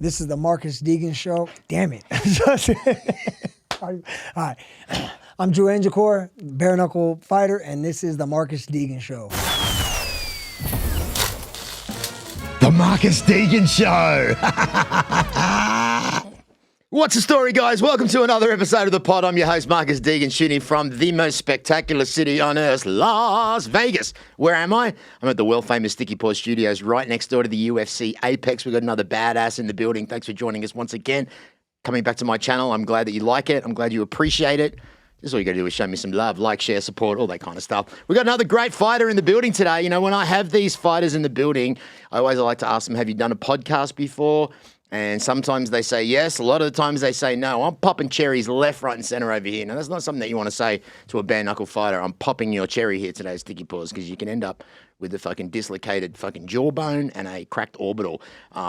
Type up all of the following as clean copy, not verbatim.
This is the Marcus Deegan Show. Damn it. All right. I'm Drew Angelcor, bare knuckle fighter, and this is the Marcus Deegan Show. The Marcus Deegan Show. What's the story, guys? Welcome to another episode of the pod. I'm your host, Marcus Deegan, shooting from the most spectacular city on earth, Las Vegas. Where am I? I'm at the world-famous Sticky Paws Studios right next door to the UFC Apex. We've got another badass in the building. Thanks for joining us once again. Coming back to my channel, I'm glad that you like it. I'm glad you appreciate it. This is all you got to do is show me some love, like, share, support, all that kind of stuff. We've got another great fighter in the building today. You know, when I have these fighters in the building, I always like to ask them, have you done a podcast before? And sometimes they say yes. A lot of the times they say no. I'm popping cherries left, right, and center over here. Now, that's not something that you want to say to a bare knuckle fighter. I'm popping your cherry here today, Sticky Paws, because you can end up with a fucking dislocated fucking jawbone and a cracked orbital.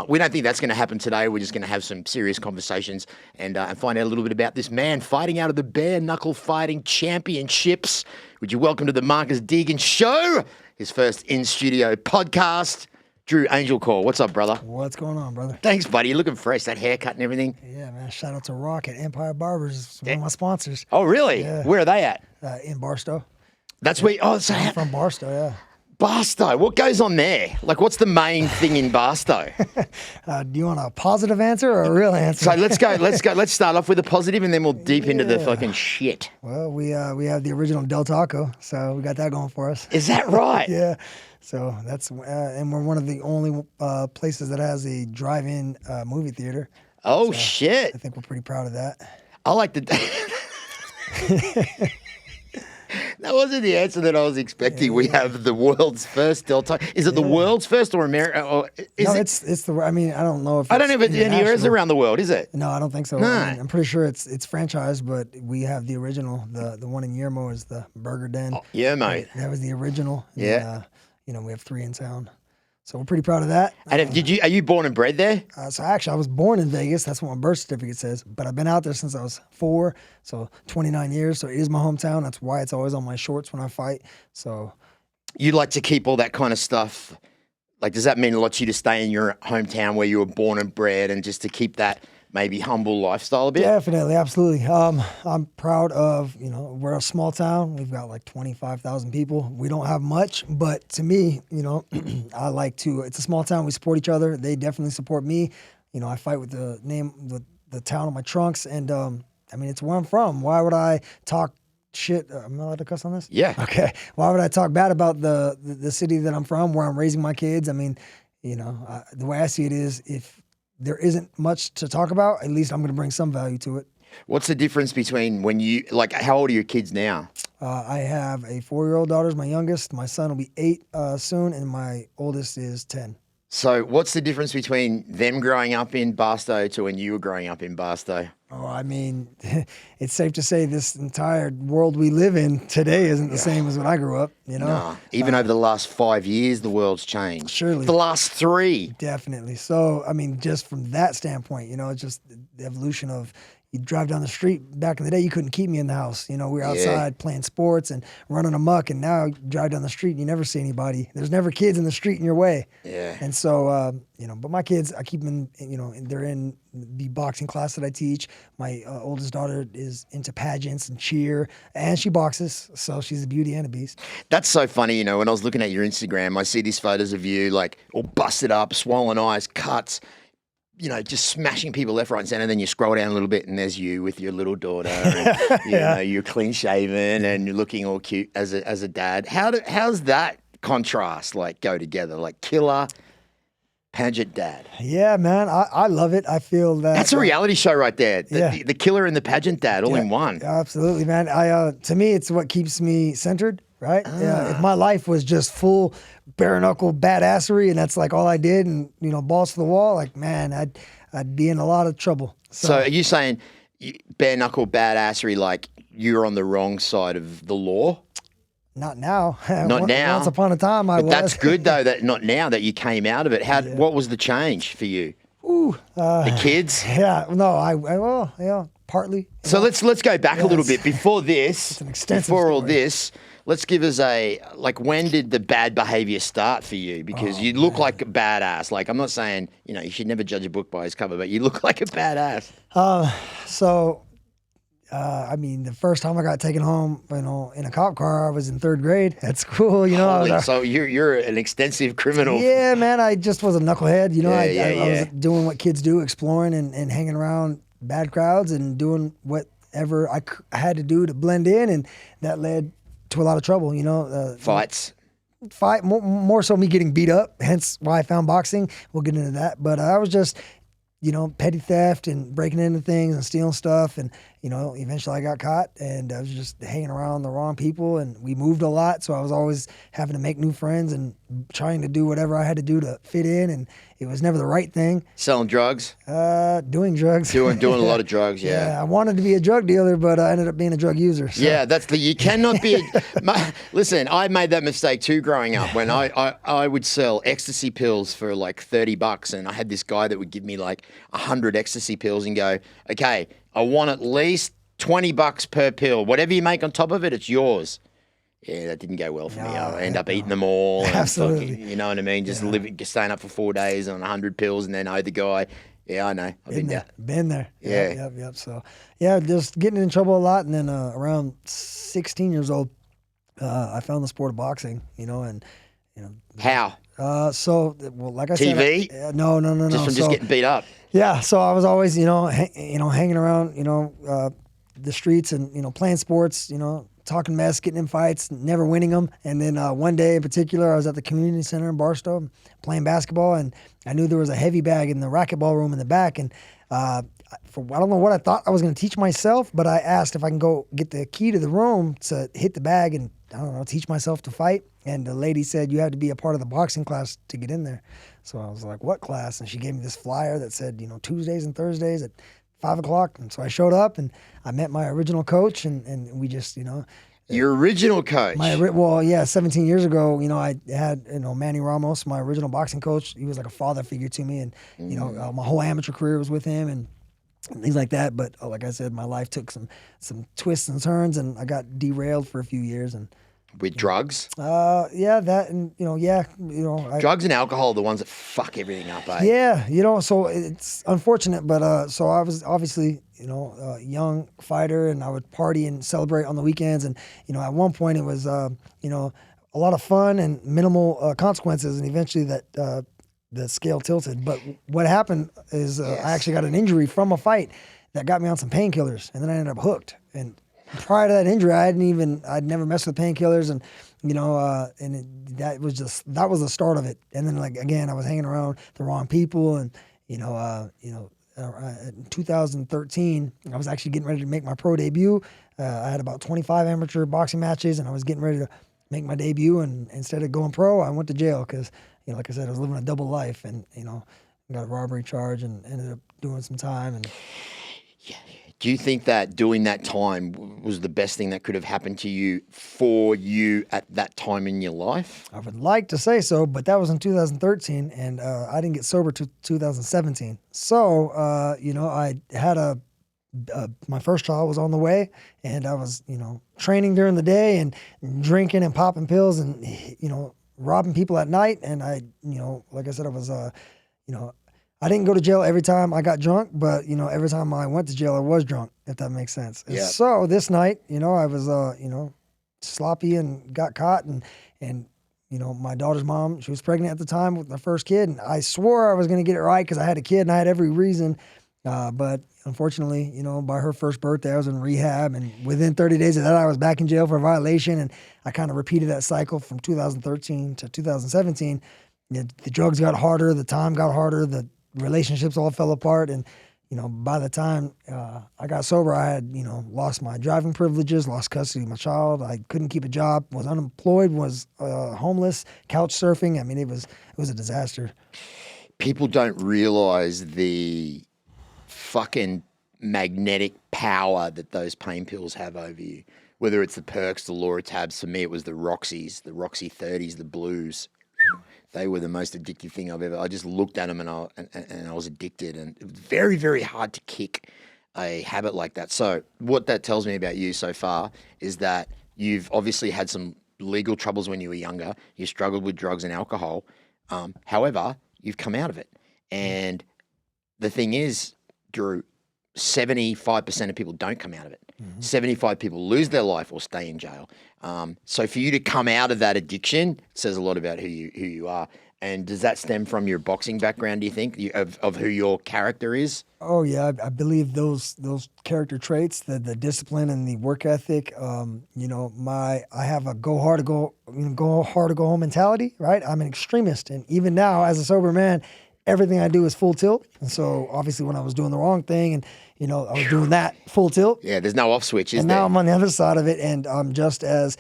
We don't think that's going to happen today. We're just going to have some serious conversations and find out a little bit about this man fighting out of the bare knuckle fighting championships. Would you welcome to the Marcus Deegan Show, his first in-studio podcast, Drew Angelcor. What's up, brother? What's going on, brother? Thanks, buddy. You're looking fresh. That haircut and everything. Yeah, man. Shout out to Rock at Empire Barbers. It's one of my sponsors. Oh, really? Yeah. Where are they at? In Barstow. That's where. Oh, so I'm from Barstow, yeah. Barstow. What goes on there? Like, what's the main thing in Barstow? Do you want a positive answer or a real answer? So let's go. Let's start off with a positive, and then we'll deep into the fucking shit. Well, we have the original Del Taco, so we got that going for us. Is that right? Yeah. So that's and we're one of the only places that has a drive-in movie theater. Oh, so shit. I think we're pretty proud of that. I like the. That wasn't the answer that I was expecting. Yeah. We have the world's first Del Taco. Is it the world's first or America? Or is No, it? it's the. I mean, I don't know if I don't know if it's anywhere else international. around the world, is it? No, I don't think so. No. I mean, I'm pretty sure it's franchised, but we have the original. The one in Yermo is the Burger Den. Oh, yeah, mate. That was the original. Yeah. And, we have 3 in town, so we're pretty proud of that. And are you born and bred there? So actually, I was born in Vegas. That's what my birth certificate says. But I've been out there since I was 4, so 29 years. So it is my hometown. That's why it's always on my shorts when I fight. So You like to keep all that kind of stuff. Like, does that mean a lot to you to stay in your hometown where you were born and bred, and just to keep that maybe humble lifestyle a bit? definitely, absolutely. I'm proud of, we're a small town. We've got like 25,000 people. We don't have much, but to me, I like to, it's a small town. We support each other. They definitely support me. I fight with the name, the town on my trunks. And, it's where I'm from. Why would I talk shit? Am I allowed to cuss on this? Yeah. Okay. Why would I talk bad about the city that I'm from, where I'm raising my kids? The way I see it is, if there isn't much to talk about, at least I'm going to bring some value to it. What's the difference between how old are your kids now? I have a 4-year-old daughter, is my youngest. My son will be 8 soon, and my oldest is 10. So what's the difference between them growing up in Barstow to when you were growing up in Barstow? Oh, it's safe to say this entire world we live in today isn't the same as when I grew up, No. Even over the last 5 years, the world's changed. Surely. The last 3. Definitely. So, just from that standpoint, it's just the evolution of, you drive down the street. Back in the day, you couldn't keep me in the house. We were outside playing sports and running amok, and now you drive down the street and you never see anybody. There's never kids in the street in your way. Yeah. And so, but my kids, I keep them in, they're in the boxing class that I teach. My oldest daughter is into pageants and cheer, and she boxes, so she's a beauty and a beast. That's so funny, when I was looking at your Instagram, I see these photos of you, like, all busted up, swollen eyes, cuts, just smashing people left, right, and center. Then you scroll down a little bit, and there's you with your little daughter. And, you're clean shaven and you're looking all cute as a dad. How's that contrast go together? Like killer pageant dad. Yeah, man, I love it. I feel that that's a reality show right there. The killer and the pageant dad all in one. Absolutely, man. To me, it's what keeps me centered. Right? If my life was just full bare knuckle badassery and that's like all I did and balls to the wall, man, I'd be in a lot of trouble. So are you saying bare knuckle badassery, like you're on the wrong side of the law? Not now. Not now. Once upon a time, I was. But that's good though. That not now that you came out of it. What was the change for you? The kids. Yeah. No. Partly. So let's go back a little bit. Before this, it's an extensive before all story. this, let's give us when did the bad behavior start for you? Because you look like a badass. Like, I'm not saying, you should never judge a book by its cover, but you look like a badass. I mean, the first time I got taken home, in a cop car, I was in third grade at school. So you're an extensive criminal. Yeah, man. I just was a knucklehead. I was Yeah. doing what kids do, exploring and hanging around bad crowds and doing whatever I had to do to blend in, and that led to a lot of trouble. Fights. Fight more so me getting beat up. Hence why I found boxing. We'll get into that, but I was just petty theft and breaking into things and stealing stuff. And, eventually I got caught, and I was just hanging around the wrong people, and we moved a lot. So I was always having to make new friends and trying to do whatever I had to do to fit in. And it was never the right thing. Selling drugs? Doing drugs. Doing a lot of drugs, yeah. I wanted to be a drug dealer, but I ended up being a drug user. So. Yeah, you cannot be. Listen, I made that mistake too growing up when I would sell ecstasy pills for like $30, and I had this guy that would give me like 100 ecstasy pills and go, okay, I want at least $20 per pill. Whatever you make on top of it, it's yours. Yeah, that didn't go well for me. I end up eating them all. And Absolutely. you know what I mean? Just staying up for 4 days on 100 pills and then owe the guy. Yeah, I know. I've been there. Yeah. Yep. So, just getting in trouble a lot. And then around 16 years old, I found the sport of boxing, and, How? Like I said. TV? No. Just getting beat up? Yeah, so I was always, hanging around, the streets and, playing sports, talking mess, getting in fights, never winning them. And then one day in particular, I was at the community center in Barstow playing basketball, and I knew there was a heavy bag in the racquetball room in the back. And I don't know what I thought I was going to teach myself, but I asked if I can go get the key to the room to hit the bag and, I don't know, teach myself to fight. And the lady said, you have to be a part of the boxing class to get in there. So I was like, what class? And she gave me this flyer that said, Tuesdays and Thursdays at 5 o'clock. And so I showed up, and I met my original coach, and we just, Your original coach? 17 years ago, I had, Manny Ramos, my original boxing coach. He was like a father figure to me. And, my whole amateur career was with him and things like that. But like I said, my life took some twists and turns, and I got derailed for a few years. And with drugs? That and drugs and alcohol are the ones that fuck everything up, eh? Yeah, so it's unfortunate, but so I was obviously a young fighter, and I would party and celebrate on the weekends, and at one point it was a lot of fun and minimal consequences, and eventually that the scale tilted. But what happened is I actually got an injury from a fight that got me on some painkillers, and then I ended up hooked. And prior to that injury, I'd never messed with painkillers, and that was the start of it. And then again, I was hanging around the wrong people, and in 2013, I was actually getting ready to make my pro debut. I had about 25 amateur boxing matches, and I was getting ready to make my debut. And instead of going pro, I went to jail because, like I said, I was living a double life, and got a robbery charge and ended up doing some time. And yeah. Do you think that doing that time was the best thing that could have happened to you for you at that time in your life? I would like to say so, but that was in 2013, and I didn't get sober till 2017. So, I had my first child was on the way, and I was, training during the day and drinking and popping pills and, robbing people at night. And I, like I said, I was, I didn't go to jail every time I got drunk, but, every time I went to jail, I was drunk, if that makes sense. Yeah. So this night, I was, sloppy and got caught, and my daughter's mom, she was pregnant at the time with my first kid, and I swore I was going to get it right because I had a kid and I had every reason. But unfortunately, by her first birthday, I was in rehab, and within 30 days of that, I was back in jail for a violation, and I kind of repeated that cycle from 2013 to 2017. The drugs got harder, the time got harder, the relationships all fell apart, and by the time I got sober, I had lost my driving privileges, lost custody of my child. I couldn't keep a job, was unemployed, was homeless, couch surfing. I mean, it was a disaster. People don't realize the fucking magnetic power that those pain pills have over you. Whether it's the Perks, the Loratabs, for me it was the Roxys, the Roxy 30s, the Blues. They were the most addictive thing I've ever. I just looked at them and I was addicted, and it was very, very hard to kick a habit like that. So what that tells me about you so far is that You've obviously had some legal troubles when you were younger. You struggled with drugs and alcohol. However, you've come out of it. And the thing is, Drew, 75% of people don't come out of it. 75 people lose their life or stay in jail. So for you to come out of that addiction says a lot about who you are. And does that stem from your boxing background, do you think, of who your character is? Oh yeah, I believe those character traits, the discipline and the work ethic. I have a go hard or go home mentality. Right, I'm an extremist, and even now as a sober man, everything I do is full tilt. And so obviously when I was doing the wrong thing, and I was doing that full tilt. Yeah, there's no off switch, is and there? now I'm on the other side of it, and I'm just as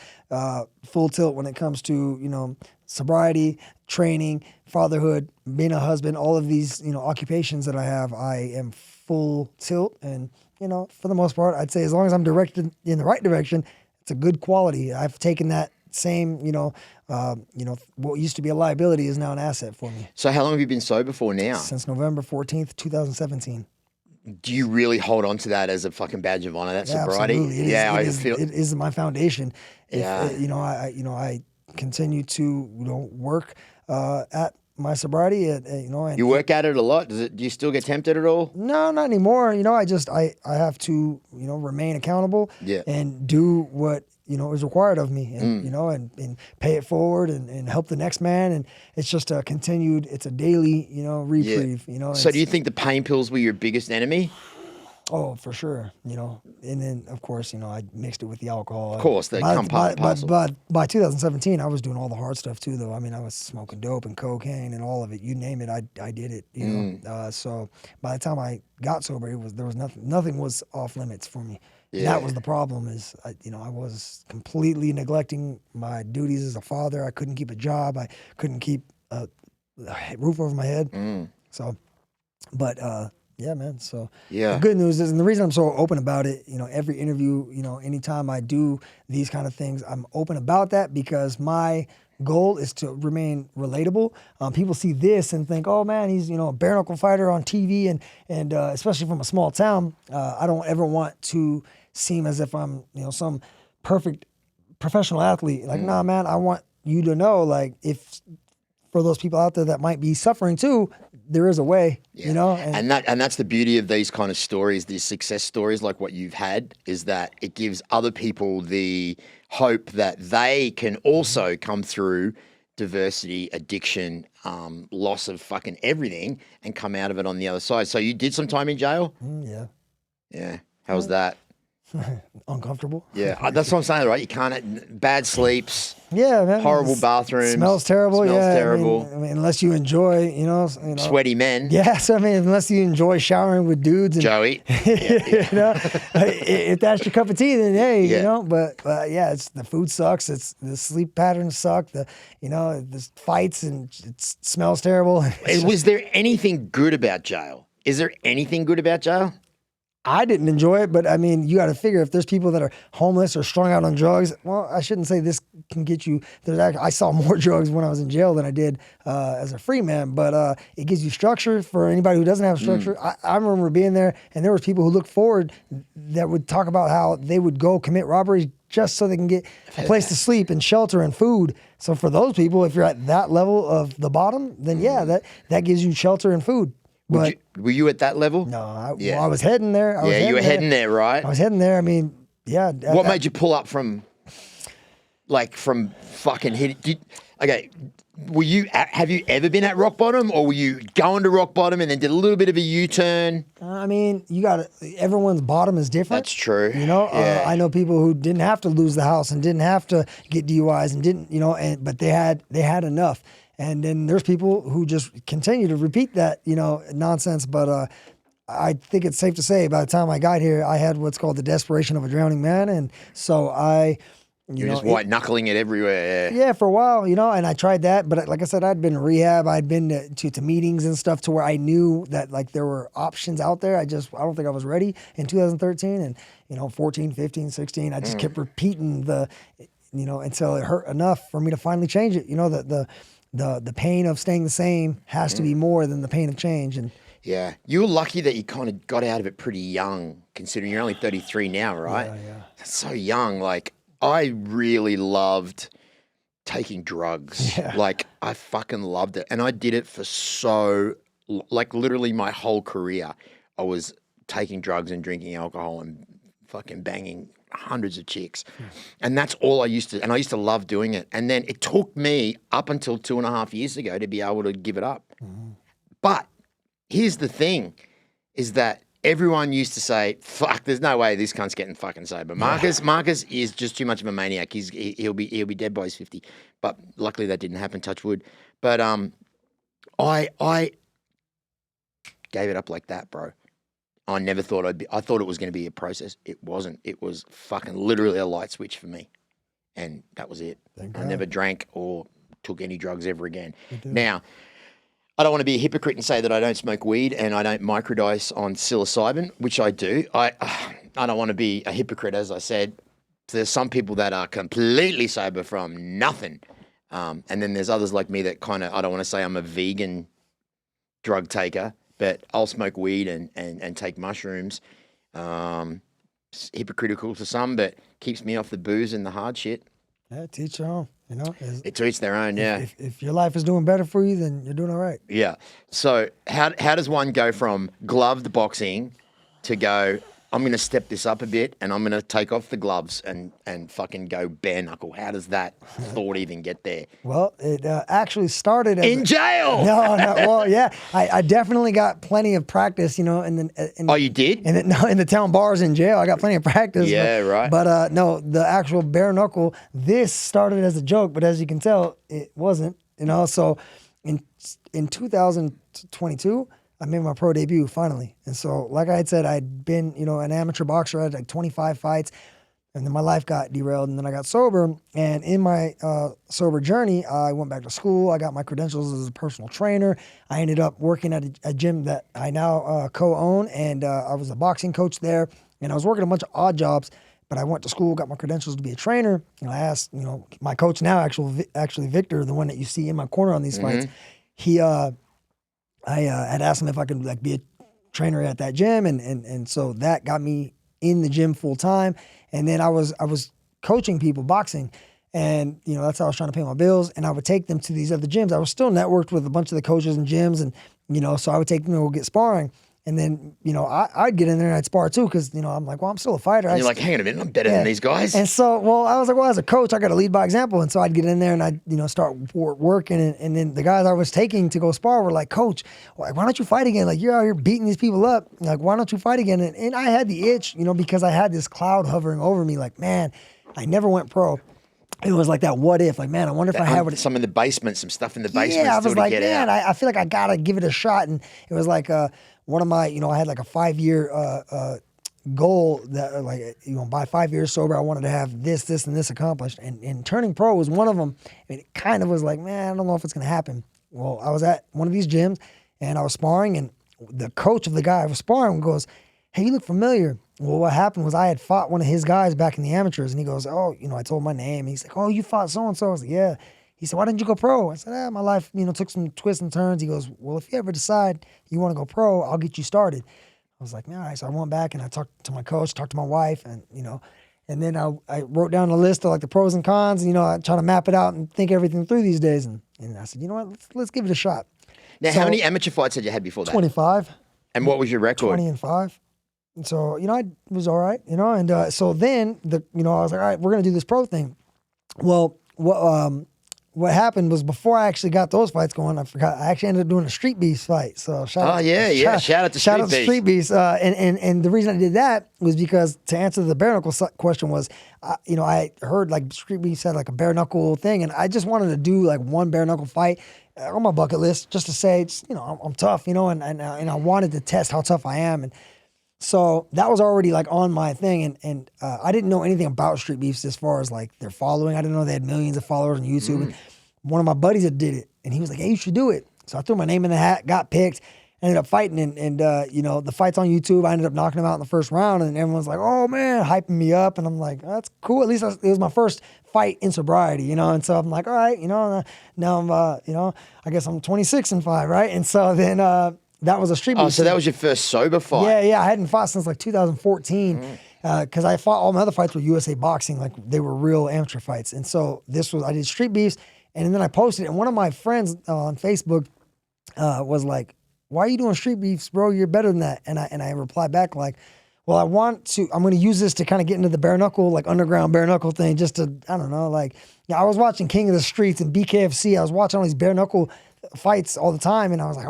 full tilt when it comes to sobriety, training, fatherhood, being a husband, all of these, occupations that I have, I am full tilt. And, for the most part, I'd say as long as I'm directed in the right direction, it's a good quality. I've taken that same, what used to be a liability is now an asset for me. So how long have you been sober for now? Since November 14th, 2017. Do you really hold on to that as a fucking badge of honor, that sobriety? Absolutely. It is my foundation. Yeah. I continue to work at my sobriety. And you work at it a lot. Do you still get tempted at all? No, not anymore. I have to remain accountable. Yeah. And do what is required of me, and and pay it forward and help the next man. And it's just it's a daily reprieve. Yeah. So do you think the pain pills were your biggest enemy? Oh, for sure. And then of course, I mixed it with the alcohol. Of course, they come part and parcel. But by 2017, I was doing all the hard stuff too, though. I mean, I was smoking dope and cocaine and all of it. You name it, I did it. So by the time I got sober, there was nothing was off limits for me. Yeah. And that was the problem. Is I was completely neglecting my duties as a father. I couldn't keep a job. I couldn't keep a roof over my head. So, but. Yeah, man. So the good news is, and the reason I'm so open about it, every interview, anytime I do these kind of things, I'm open about that because my goal is to remain relatable. People see this and think, oh man, he's, a bare knuckle fighter on TV and especially from a small town. I don't ever want to seem as if I'm, some perfect professional athlete. Like, nah, man, I want you to know, like, if for those people out there that might be suffering too, there is a way, And that's the beauty of these kind of stories, these success stories like what you've had, is that it gives other people the hope that they can also come through diversity, addiction, loss of fucking everything and come out of it on the other side. So you did some time in jail? Yeah. Yeah. How was that? Uncomfortable. Yeah, that's what I'm saying, right? You can't, bad sleeps. Yeah, man. Horrible bathrums. Smells terrible. Terrible. I mean, unless you enjoy, sweaty men. Yes, unless you enjoy showering with dudes. And, Joey. If that's your cup of tea, then hey, But it's the food sucks. It's the sleep patterns suck. The fights and it smells terrible. Was there anything good about jail? Is there anything good about jail? I didn't enjoy it, but I mean, you got to figure if there's people that are homeless or strung out on drugs. Well, I shouldn't say this can get you. I saw more drugs when I was in jail than I did as a free man, but it gives you structure for anybody who doesn't have structure. I remember being there, and there was people who looked forward that would talk about how they would go commit robberies just so they can get a place to sleep and shelter and food. So for those people, if you're at that level of the bottom, then that gives you shelter and food. But were you at that level? No, I was heading there. You were heading there, right? I was heading there. I mean, yeah. What made you pull up from fucking hit? Have you ever been at rock bottom, or were you going to rock bottom and then did a little bit of a U-turn? I mean, everyone's bottom is different. That's true. I know people who didn't have to lose the house and didn't have to get DUIs and didn't, but they had enough. And then there's people who just continue to repeat that, nonsense. But I think it's safe to say by the time I got here, I had what's called the desperation of a drowning man. And so You're just white knuckling it everywhere. Yeah, for a while, and I tried that. But like I said, I'd been in rehab. I'd been to meetings and stuff to where I knew that like there were options out there. I don't think I was ready in 2013 and, 14, 15, 16. I just kept repeating until it hurt enough for me to finally change it. The pain of staying the same has to be more than the pain of change. And yeah, you were lucky that you kind of got out of it pretty young, considering you're only 33 now, right? Yeah. That's so young. Like, I really loved taking drugs. Yeah. Like, I fucking loved it. And I did it for like literally my whole career. I was taking drugs and drinking alcohol and fucking banging hundreds of chicks. And that's all I used to love doing it. And then it took me up until 2.5 years ago to be able to give it up. But here's the thing, is that everyone used to say, fuck, there's no way this cunt's getting fucking sober. Marcus is just too much of a maniac. He'll be dead by his 50. But luckily that didn't happen, touch wood. But I gave it up like that, bro. I never thought I thought it was going to be a process. It wasn't. It was fucking literally a light switch for me. And that was it. I never drank or took any drugs ever again. Now, I don't want to be a hypocrite and say that I don't smoke weed and I don't microdose on psilocybin, which I do. I don't want to be a hypocrite, as I said. There's some people that are completely sober from nothing. And then there's others like me that kind of, I don't want to say I'm a vegan drug taker, but I'll smoke weed and take mushrooms. It's hypocritical to some, but keeps me off the booze and the hard shit. Yeah, teach your own. You know, It to each their own, yeah. If your life is doing better for you, then you're doing all right. Yeah. So how does one go from gloved boxing to go, I'm going to step this up a bit and I'm going to take off the gloves and fucking go bare knuckle? How does that thought even get there? Well, it actually started In jail! No. Well, yeah, I definitely got plenty of practice, you know. Oh, you did? In the town bars in jail, I got plenty of practice. Yeah, right. But no, the actual bare knuckle, this started as a joke, but as you can tell, it wasn't, you know. So in 2022, I made my pro debut finally. And so, like I had said, I'd been, you know, an amateur boxer. I had like 25 fights. And then my life got derailed, and then I got sober. And in my sober journey, I went back to school. I got my credentials as a personal trainer. I ended up working at a gym that I now co-own, and I was a boxing coach there. And I was working a bunch of odd jobs, but I went to school, got my credentials to be a trainer. And I asked, you know, my coach now, actually Victor, the one that you see in my corner on these fights, I had asked him if I could like be a trainer at that gym, and so that got me in the gym full time. And then I was coaching people boxing, and you know that's how I was trying to pay my bills. And I would take them to these other gyms. I was still networked with a bunch of the coaches and gyms, and you know, so I would take them to go get sparring. And then, you know, I'd get in there and I'd spar too because, you know, I'm like, well, I'm still a fighter. And you're like, hang on a minute, I'm better than these guys. And so, well, I was like, well, as a coach, I got to lead by example. And so I'd get in there and I'd, you know, start working. And then the guys I was taking to go spar were like, Coach, why don't you fight again? Like, you're out here beating these people up. Like, why don't you fight again? And I had the itch, you know, because I had this cloud hovering over me. Like, man, I never went pro. It was like that what if, like, man, I wonder if I had some in the basement, some stuff in the basement. Yeah, I was like, man, I feel like I got to give it a shot. And it was like one of my, you know, I had like a 5-year goal that like, you know, by 5 years sober, I wanted to have this, and this accomplished. And turning pro was one of them. And it kind of was like, man, I don't know if it's going to happen. Well, I was at one of these gyms and I was sparring, and the coach of the guy I was sparring goes, hey, you look familiar. Well, what happened was I had fought one of his guys back in the amateurs, and he goes, oh, you know, I told my name. And he's like, oh, you fought so-and-so. I was like, yeah. He said, why didn't you go pro? I said, my life, you know, took some twists and turns. He goes, well, if you ever decide you want to go pro, I'll get you started. I was like, all right. So I went back and I talked to my coach, talked to my wife, and, you know, and then I wrote down a list of like the pros and cons, and, you know, I try to map it out and think everything through these days. And I said, you know what, let's give it a shot. Now, how many amateur fights had you had before that? 25. And what was your record? 20-5. And so, you know, I was all right, you know, and so then I was like, all right, we're going to do this pro thing. Well, what happened was before I actually got those fights going, I forgot, I actually ended up doing a Street Beast fight. So shout out to Street Beast. And the reason I did that was because to answer the bare knuckle question was, you know, I heard like Street Beast had like a bare knuckle thing, and I just wanted to do like one bare knuckle fight on my bucket list just to say, you know, I'm tough, you know, and I wanted to test how tough I am. And so that was already like on my thing, and I didn't know anything about Street Beefs as far as like their following. I didn't know they had millions of followers on YouTube. And one of my buddies that did it, and he was like, hey, you should do it. So I threw my name in the hat, got picked, ended up fighting, and you know, the fight's on YouTube. I ended up knocking him out in the first round, and everyone's like, oh man, hyping me up, and I'm like, oh, that's cool. At least it was my first fight in sobriety, you know. And so I'm like, all right, you know, now I'm, you know, I guess I'm 26-5, right? And so then. That was a Street Beast. Oh, so that was your first sober fight? Yeah. I hadn't fought since like 2014. because I fought all my other fights were USA Boxing, like they were real amateur fights. And so I did street beefs, and then I posted it. And one of my friends on Facebook was like, "Why are you doing street beefs, bro? You're better than that." And I replied back like, "Well, I'm going to use this to kind of get into the bare knuckle, like underground bare knuckle thing, just to, I don't know, like, I was watching King of the Streets and BKFC. I was watching all these bare knuckle fights all the time, and I was like,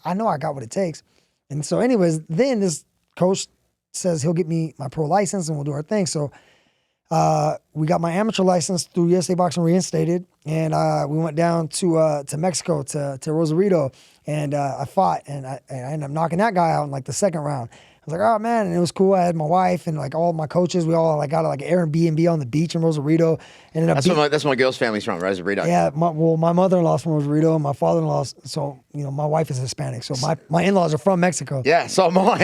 I know I got what it takes." And so anyways, then this coach says he'll get me my pro license and we'll do our thing. So we got my amateur license through USA Boxing reinstated, and we went down to Mexico, to Rosarito, and I fought, and I ended up knocking that guy out in like the second round. I was like, oh man, and it was cool. I had my wife and like all my coaches. We all like got like an Airbnb on the beach in Rosarito. That's my girl's family's from, Rosarito. Yeah, my mother-in-law's from Rosarito, and my father-in-law's. So my wife is Hispanic, so my in-laws are from Mexico. Yeah, so am I.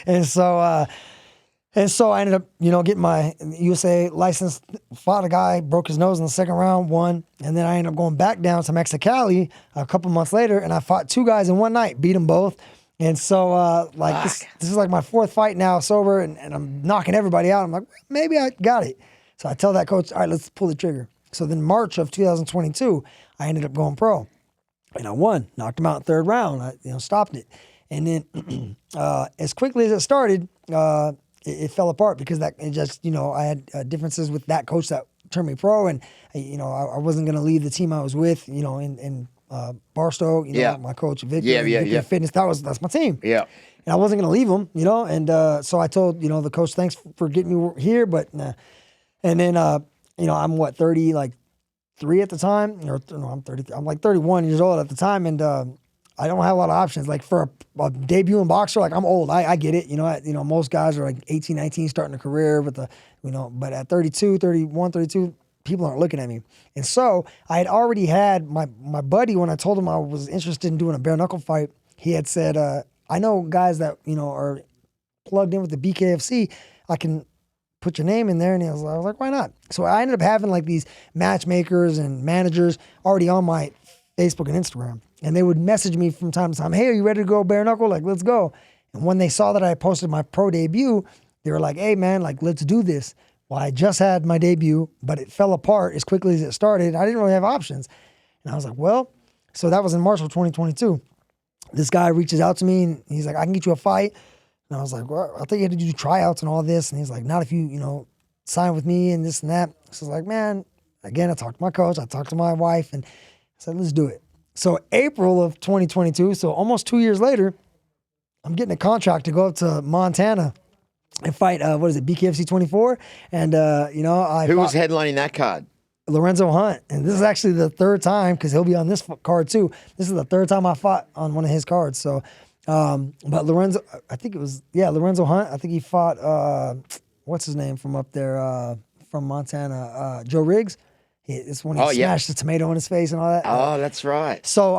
and so I ended up getting my USA license. Fought a guy, broke his nose in the second round, won, and then I ended up going back down to Mexicali a couple months later, and I fought 2 guys in one night, beat them both. And so, this is like my 4th fight now, sober, and I'm knocking everybody out. I'm like, maybe I got it. So I tell that coach, all right, let's pull the trigger. So then March of 2022, I ended up going pro. And I won, knocked him out in 3rd round. I stopped it. And then as quickly as it started, it fell apart because I had differences with that coach that turned me pro. And, I wasn't going to leave the team I was with, in Barstow, my coach, Victor, Victor Fitness. That's my team. Yeah. And I wasn't going to leave him, and so I told, the coach, thanks for getting me here, but nah. And then, I'm 33 at the time, I'm 30. I'm like 31 years old at the time, and I don't have a lot of options. Like for a debuting boxer, like I'm old. I get it. Most guys are like 18, 19 starting a career with but at 32, 31, 32, people aren't looking at me. And so I had already had my buddy, when I told him I was interested in doing a bare knuckle fight, he had said, I know guys that, are plugged in with the BKFC. I can put your name in there. And I was like, why not? So I ended up having like these matchmakers and managers already on my Facebook and Instagram. And they would message me from time to time, hey, are you ready to go bare knuckle? Like, let's go. And when they saw that I posted my pro debut, they were like, hey man, like, let's do this. Well, I just had my debut, but it fell apart as quickly as it started. I didn't really have options. And I was like, well, so that was in March of 2022. This guy reaches out to me and he's like, I can get you a fight. And I was like, well, I thought you had to do tryouts and all this. And he's like, not if you, sign with me and this and that. So I was like, man, again, I talked to my coach, I talked to my wife, and I said, let's do it. So April of 2022, so almost 2 years later, I'm getting a contract to go up to Montana and fight, BKFC 24. And, Who was headlining that card? Lorenzo Hunt. And this is actually the 3rd time, because he'll be on this card too. This is the 3rd time I fought on one of his cards. So, but Lorenzo Hunt, I think he fought, what's his name from up there, from Montana, Joe Riggs. It's when he smashed the tomato in his face and all that. Oh, that's right. So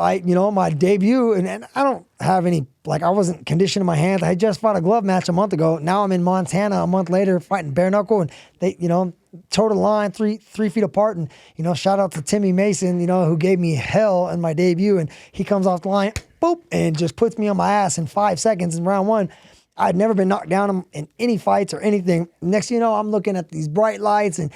my debut, and I don't have any, I wasn't conditioning my hands. I had just fought a glove match a month ago. Now I'm in Montana a month later fighting bare knuckle, and they, toe to the line, three feet apart. And, shout out to Timmy Mason, who gave me hell in my debut. And he comes off the line, boop, and just puts me on my ass in 5 seconds in round 1. I'd never been knocked down in any fights or anything. Next thing you know, I'm looking at these bright lights and,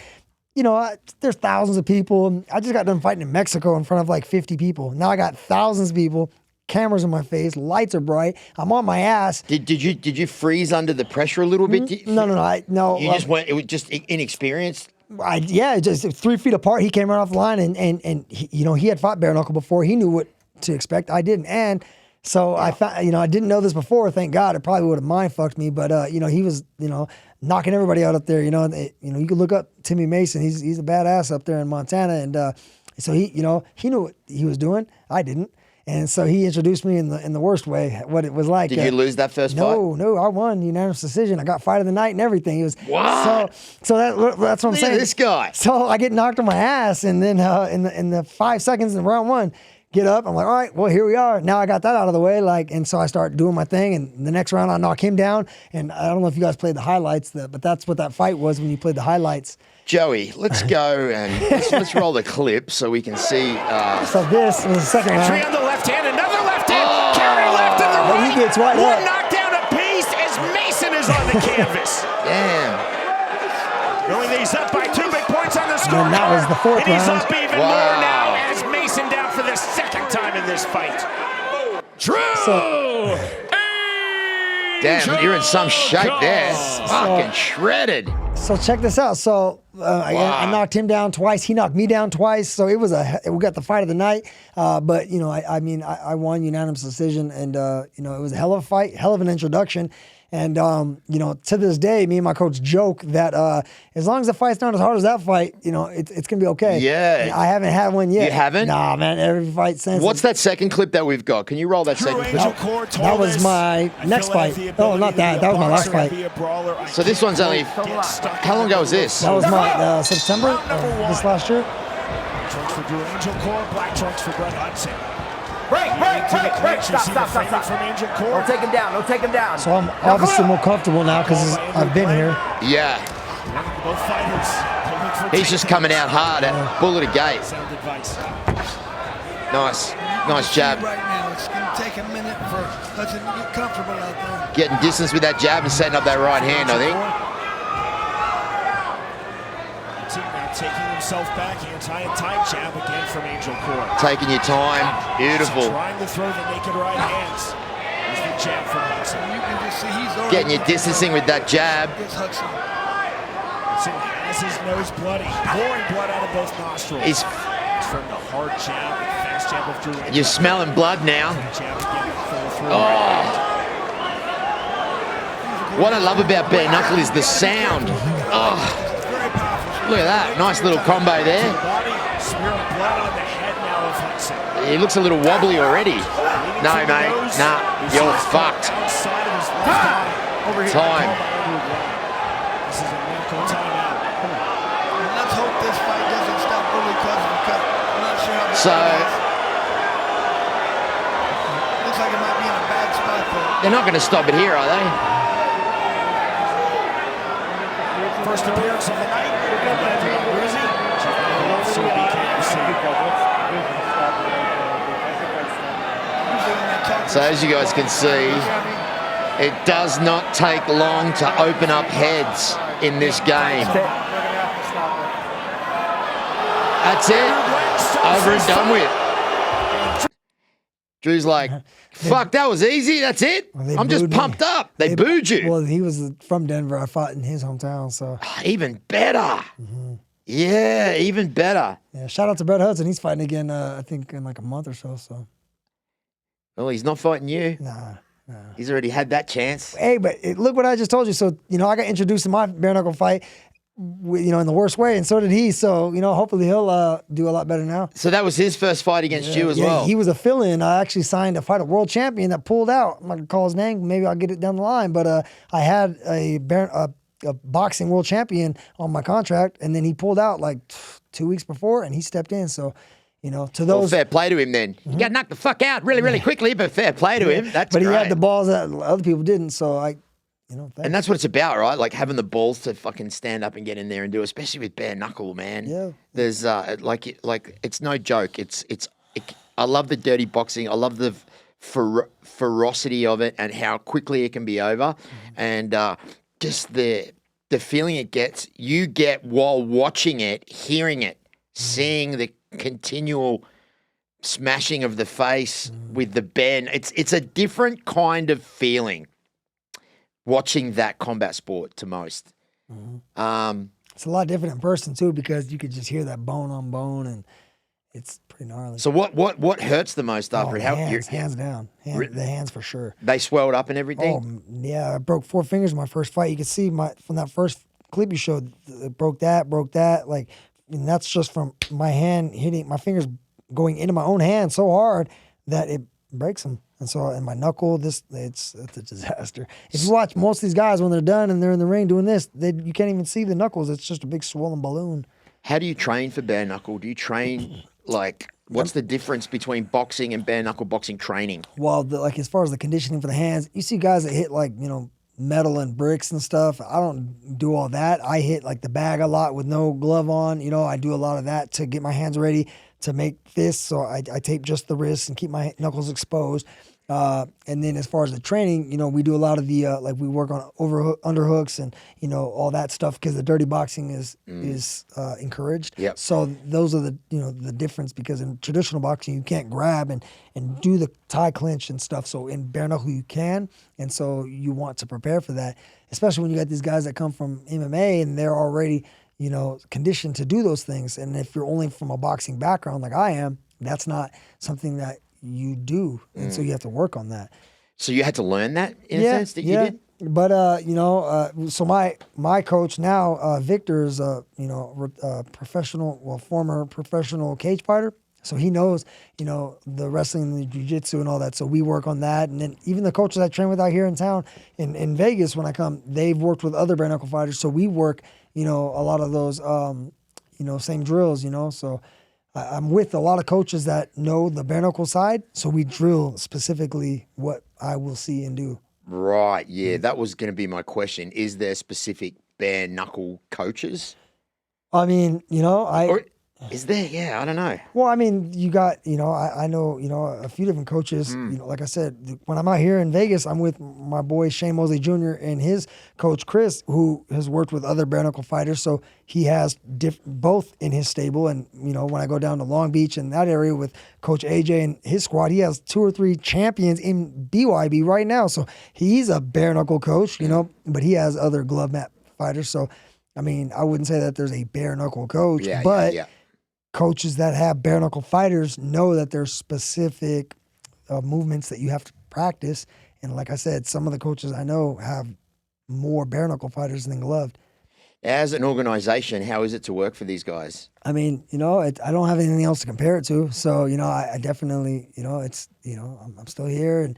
there's thousands of people. I just got done fighting in Mexico in front of like 50 people. Now I got thousands of people, cameras in my face, lights are bright. I'm on my ass. Did you freeze under the pressure a little bit? No. You just went. It was just inexperienced. Just 3 feet apart. He came right off the line, and he had fought bare knuckle before. He knew what to expect. I didn't, and so I found, I didn't know this before. Thank God. It probably would have mind fucked me, but he was, knocking everybody out up there. You could look up Timmy Mason. He's a badass up there in Montana, and so he knew what he was doing. I didn't, and so he introduced me in the worst way, what it was like. Did you lose that first fight? No, I won unanimous decision. I got fight of the night and everything. It was what? So that's what I'm saying. This guy. So I get knocked on my ass, and then in the 5 seconds in round 1. Get up. I'm like, all right, well, here we are. Now I got that out of the way. And so I start doing my thing. And the next round, I knock him down. And I don't know if you guys played the highlights, but that's what that fight was when you played the highlights. Joey, let's go and let's roll the clip so we can see. So this was the second round. Entry on the left hand, another left hand. Carry left in the right. He gets right One up. knockdown apiece as Mason is is on the canvas. Damn. Knowing that he's up by 2 big points on the score. And that was the fourth And he's round. up even more now as Mason down for the second time in this fight. True. Damn, you're in some shape there. Fucking shredded. So check this out. So I knocked him down twice. He knocked me down twice. So it was we got the fight of the night. But you know, I won unanimous decision, and you know, it was a hell of a fight, hell of an introduction. And you know, to this day, me and my coach joke that as long as the fight's not as hard as that fight, you know, it's gonna be okay. Yeah. And I haven't had one yet. You haven't? Nah, man. Every fight since. What's that second clip that we've got? Can you roll that second clip? That was my next fight. Oh, not that. That was my last fight. So this one's only. How long ago was this? That was my September this last year. Trunks for Drew Angelcor, black trunks for Brett Hudson. Break. Stop. From Angelcor. Don't take him down. Don't take him down. So I'm obviously more comfortable now because I've been here. Yeah. Both fighters. He's just coming out hard at bullet a gate. Sound advice. Nice jab. Right now, it's going to take a minute for Hudson to get comfortable out there. Getting distance with that jab and setting up that right hand, I think. Now taking himself back, anti-tight jab again from Angelcor. Taking your time. Beautiful. Trying to throw the naked right hands. There's the jab from Hudson. You can just see he's already Getting your distancing with that jab. It's Hudson. Hudson has his nose bloody, pouring blood out of both nostrils. He's from the hard jab, the fast jab of Drew. You're smelling blood now. Jab again, follow through. Oh. What I love about bare knuckle is the sound. Oh. Look at that. Nice little combo there. Smearing blood on the head now of Hudson. He looks a little wobbly already. No, mate. Nah, you're fucked. Outside of his left eye. Over here. Time. This is a medical timeout. And let's hope this fight doesn't stop early because of the cut. I'm not sure how So looks like it might be in a bad spot though. they're not going to stop it here, are they? First appearance of the night. So as you guys can see, it does not take long to open up heads in this game. That's it. Over and done with. Drew's like, fuck, that was easy. That's it. Well, I'm just booed me. pumped up. They booed you. Well, he was from Denver. I fought in his hometown, so Even better. Yeah, even better. yeah. Shout out to Brett Hudson. He's fighting again. I think in like a month or so. So Well, he's not fighting you. nah. He's already had that chance. Hey, but look what I just told you. So you know, I got introduced to my bare knuckle fight, you know, in the worst way, and so did he. So you know, hopefully he'll do a lot better now. So that was his first fight against you as well. He was a fill-in. I actually signed to fight a world champion that pulled out. I'm not gonna call his name. Maybe I'll get it down the line. But I had a boxing world champion on my contract, and then he pulled out like 2 weeks before, and he stepped in. So, you know, to Well, those. fair play to him then. You got knocked the fuck out really, really quickly, but fair play to him. That's but he great. had the balls that other people didn't. So you know, thanks. And that's what it's about, right? Like having the balls to fucking stand up and get in there and do, especially with bare knuckle, man. Yeah. There's like it's no joke. I love the dirty boxing. I love the ferocity of it and how quickly it can be over, and just the feeling you get while watching it, hearing it, seeing the continual smashing of the face with the bend. It's a different kind of feeling watching that combat sport to most. It's a lot different in person too, because you could just hear that bone on bone, and it's pretty gnarly. So what hurts the most after hands down, the hands for sure. They swelled up and everything? Oh yeah, I broke 4 fingers in my first fight. You could see from that first clip you showed, it broke that. Like, and that's just from my hand hitting my fingers, going into my own hand so hard that it breaks them. And so, in my knuckle, it's a disaster. If you watch most of these guys when they're done and they're in the ring doing this, you can't even see the knuckles. It's just a big swollen balloon. How do you train for bare knuckle? Do you train like what's the difference between boxing and bare knuckle boxing training? Well, like as far as the conditioning for the hands, you see guys that hit like, you know, metal and bricks and stuff. I don't do all that. I hit like the bag a lot with no glove on. You know, I do a lot of that to get my hands ready to make fists. So I tape just the wrists and keep my knuckles exposed. And then as far as the training, we do a lot of the like we work on underhooks and all that stuff because the dirty boxing is encouraged. Yep. So those are the difference because in traditional boxing you can't grab and do the tie clinch and stuff. So in bare knuckle you can, and so you want to prepare for that, especially when you got these guys that come from MMA and they're already conditioned to do those things. And if you're only from a boxing background like I am, that's not something that you do, and so you have to work on that. So you had to learn that in a sense that you did? But so my coach now, Victor, is a former professional cage fighter. So he knows, the wrestling and the jiu-jitsu and all that. So we work on that. And then even the coaches I train with out here in town, in Vegas, when I come, they've worked with other bare knuckle fighters. So we work, a lot of those, same drills, So I'm with a lot of coaches that know the bare knuckle side. So we drill specifically what I will see and do. Right. Yeah. That was going to be my question. Is there specific bare knuckle coaches? I mean, Or is there? Yeah, I don't know. Well, I mean, you got, I know, a few different coaches. Like I said, when I'm out here in Vegas, I'm with my boy Shane Mosley Jr. and his coach Chris, who has worked with other bare knuckle fighters. So he has both in his stable. And, when I go down to Long Beach and that area with Coach AJ and his squad, he has 2 or 3 champions in BYB right now. So he's a bare knuckle coach, but he has other glove mat fighters. So, I mean, I wouldn't say that there's a bare knuckle coach, but coaches that have bare knuckle fighters know that there's specific movements that you have to practice. And like I said, some of the coaches I know have more bare knuckle fighters than gloved. As an organization, how is it to work for these guys? I mean, I don't have anything else to compare it to. So, I definitely, it's, I'm still here and,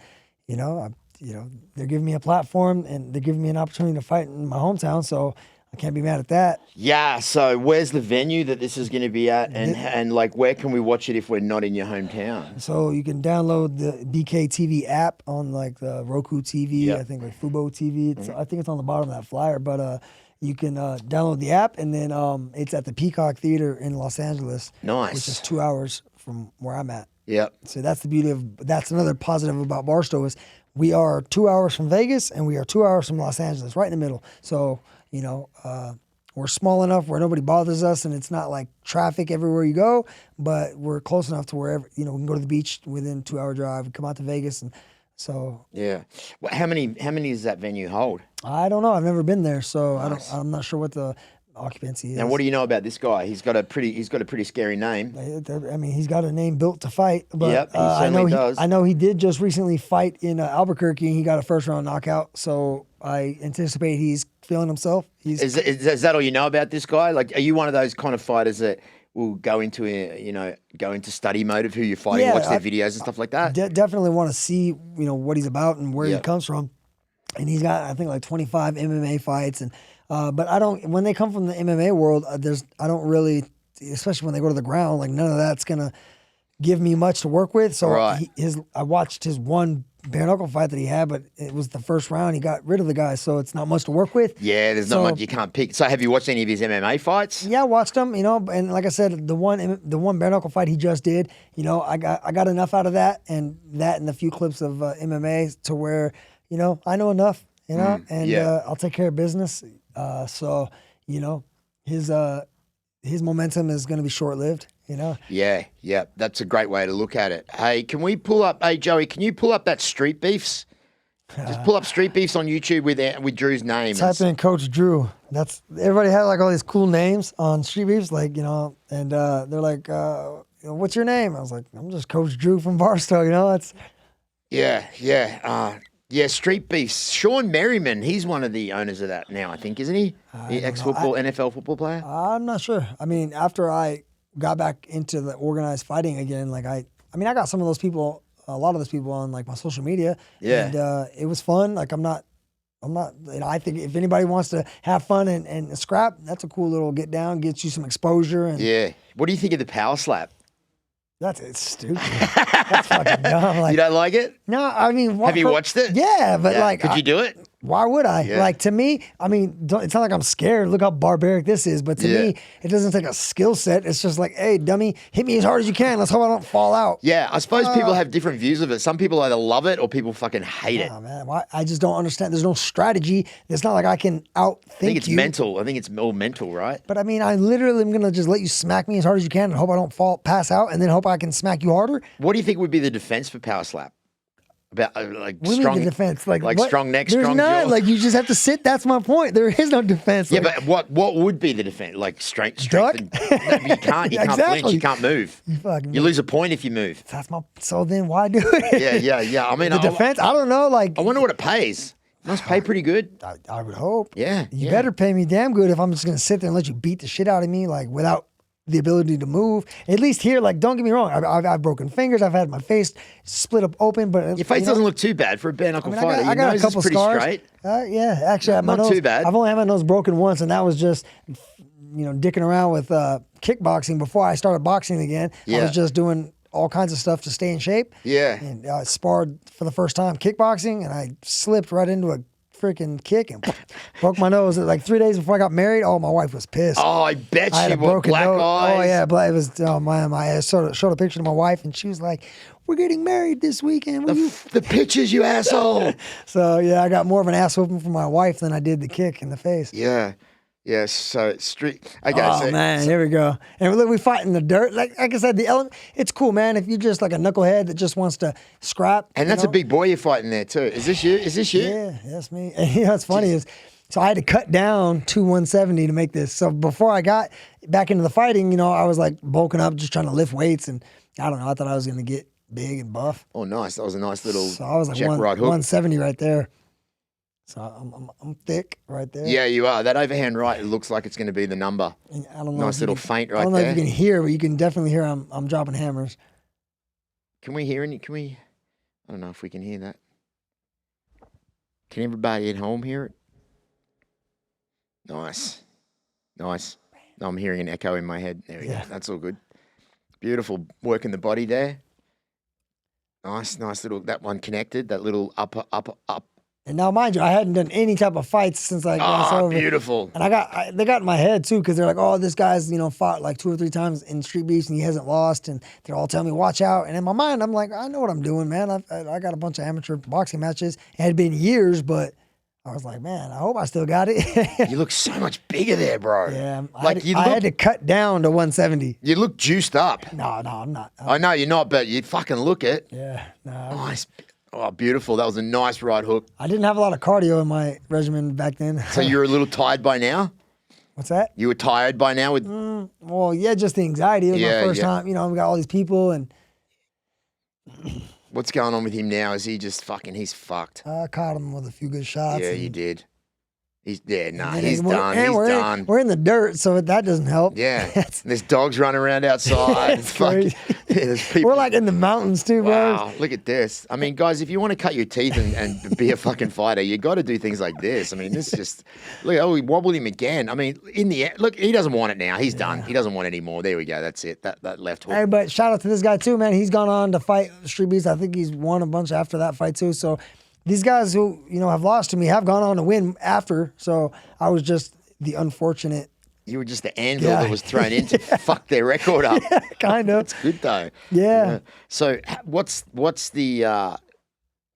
they're giving me a platform and they're giving me an opportunity to fight in my hometown. So I can't be mad at that. Yeah. So where's the venue that this is going to be at? And like, where can we watch it if we're not in your hometown? So you can download the BK TV app on like the Roku TV. I think like Fubo TV. I think it's on the bottom of that flyer, but, you can download the app, and then it's at the Peacock Theater in Los Angeles. Nice. Which is 2 hours from where I'm at. Yep. So that's the beauty that's another positive about Barstow is we are 2 hours from Vegas and we are 2 hours from Los Angeles, right in the middle. So, we're small enough where nobody bothers us and it's not like traffic everywhere you go, but we're close enough to wherever, we can go to the beach within 2 hour drive, come out to Vegas. And so. Yeah. Well, how many does that venue hold? I don't know. I've never been there, so I'm not sure what the occupancy is. And what do you know about this guy? He's got a pretty scary name. I mean, he's got a name built to fight. But yep, he certainly does. I know he did just recently fight in Albuquerque, and he got a first round knockout. So I anticipate he's feeling himself. Is that all you know about this guy? Like, are you one of those kind of fighters that will go into study mode of who you're fighting, watch their videos and stuff like that? Definitely want to see what he's about and where he comes from. And he's got, I think, like 25 MMA fights. And but I don't. When they come from the MMA world, I don't really, especially when they go to the ground, like none of that's gonna give me much to work with. So I watched his one bare knuckle fight that he had, but it was the first round. He got rid of the guy, so it's not much to work with. Yeah, there's not much you can't pick. So have you watched any of his MMA fights? Yeah, I watched them. And like I said, the one bare knuckle fight he just did. I got enough out of that and the few clips of MMA to where. I know enough, and I'll take care of business. So, his momentum is going to be short-lived, Yeah, that's a great way to look at it. Hey, Joey, can you pull up that Street Beefs? Just pull up Street Beefs on YouTube with Drew's name. Type in Coach Drew. Everybody had like all these cool names on Street Beefs, like, and they're like, what's your name? I was like, I'm just Coach Drew from Barstow, it's. Yeah, Street Beefs. Sean Merriman, he's one of the owners of that now, I think, isn't he? The NFL football player? I'm not sure. I mean, after I got back into the organized fighting again, like I got some of those people, a lot of those people on like my social media. Yeah. And it was fun. Like I'm not, I think if anybody wants to have fun and scrap, that's a cool little get down, gets you some exposure. And yeah. What do you think of the power slap? It's stupid. That's fucking dumb. Like, you don't like it? No, I mean... Have you watched it? Yeah, but like... Could you do it? Why would I? Yeah. Like, to me, I mean, it's not like I'm scared. Look how barbaric this is. But to me, it doesn't take a skill set. It's just like, hey, dummy, hit me as hard as you can. Let's hope I don't fall out. Yeah, I suppose people have different views of it. Some people either love it or people fucking hate it. Oh, man, I just don't understand. There's no strategy. It's not like I can outthink you. I think it's mental. I think it's all mental, right? But I mean, I literally am going to just let you smack me as hard as you can and hope I don't pass out, and then hope I can smack you harder. What do you think would be the defense for power slap? About like What do you strong mean the defense? Like what? strong neck, There's strong none. jaw. Like, you just have to sit. That's my point. There is no defense. Yeah, Like, but what would be the defense? Like strength. Duck? No, you can't Exactly. flinch. You can't move. fucking You lose a point if you move. that's my. So then why do it? Yeah. I mean, The defense. I don't know. Like, I wonder what it pays. It must pay pretty good. I would hope. Yeah, You yeah. better pay me damn good if I'm just gonna sit there and let you beat the shit out of me, like, without the ability to move. At least here, like, don't get me wrong. I've broken fingers. I've had my face split up open, but Your face doesn't look too bad for a bare knuckle fighter. I got Your a nose couple is pretty scars. straight. Yeah, actually, I have my Not nose, too bad. I've only had my nose broken once, and that was just, dicking around with kickboxing before I started boxing again. I Yeah. was just doing all kinds of stuff to stay in shape. Yeah. And I sparred for the first time kickboxing, and I slipped right into a freaking kick and broke my nose. Like 3 days before I got married, my wife was pissed. Oh, I bet I had she a wore broken black nose. eyes. Oh yeah, it was. Oh man, I showed a picture to my wife, and she was like, "We're getting married this weekend." The pictures, you asshole. So yeah, I got more of an ass whooping from my wife than I did the kick in the face. Yeah. Yeah, so street. Okay, Oh so, man, here we go. And look, we fight in the dirt. Like I said, the element. It's cool, man. If you're just like a knucklehead that just wants to scrap, and that's a big boy you're fighting there too. Is this you? Is this you? Yeah, that's me. And what's funny is, so I had to cut down to 170 to make this. So before I got back into the fighting, I was like bulking up, just trying to lift weights, and I don't know. I thought I was gonna get big and buff. Oh, nice. That was a nice little So I was like jack right hook. 170 right there. So I'm thick right there. Yeah, you are. That overhand right, it looks like it's going to be the number. And I don't know. Nice if you little can- feint I right don't know there. if you can hear, but you can definitely hear I'm dropping hammers. Can we hear any? I don't know if we can hear that. Can everybody at home hear it? Nice. Nice. No, I'm hearing an echo in my head. There we Yeah. go. That's all good. Beautiful work in the body there. Nice little, that one connected, that little up. And now, mind you, I hadn't done any type of fights since I got Oh, over. beautiful. And they got in my head too, because they're like, oh, this guy's, fought like 2 or 3 times in Street Beefs and he hasn't lost. And they're all telling me, watch out. And in my mind, I'm like, I know what I'm doing, man. I got a bunch of amateur boxing matches. It had been years, but I was like, man, I hope I still got it. You look so much bigger there, bro. Yeah, Like I had to cut down to 170. You look juiced up. No, I'm not. I know you're not, but you fucking look it. Yeah, no. Nice. Oh, beautiful. That was a nice right hook. I didn't have a lot of cardio in my regimen back then. So you're a little tired by now? What's that? You were tired by now with Well, yeah, just the anxiety. It was Yeah, my first yeah. time. We got all these people, and what's going on with him now? Is he just he's fucked? I caught him with a few good shots. Yeah, and- you did. He's and he's we're- done. and He's we're done. we're in the dirt, so that doesn't help. Yeah. It's- There's dogs running around outside. It's Fuck. crazy. Yeah, there's people. we're like in the mountains too, bro. Wow, look at this. I mean, guys, if you want to cut your teeth and be a fucking fighter, you got to do things like this. I mean, this just, look, he wobbled him again. I mean, in the end, look, he doesn't want it now. He's done. He doesn't want it anymore. There we go. That's it. That left hook. Hey, but shout out to this guy too, man. He's gone on to fight Street Beast. I think he's won a bunch after that fight too. So these guys who have lost to me have gone on to win after. So I was just the unfortunate. You were just the anvil Yeah. that was thrown in to fuck their record up. Kind of. Good though. Yeah. So what's the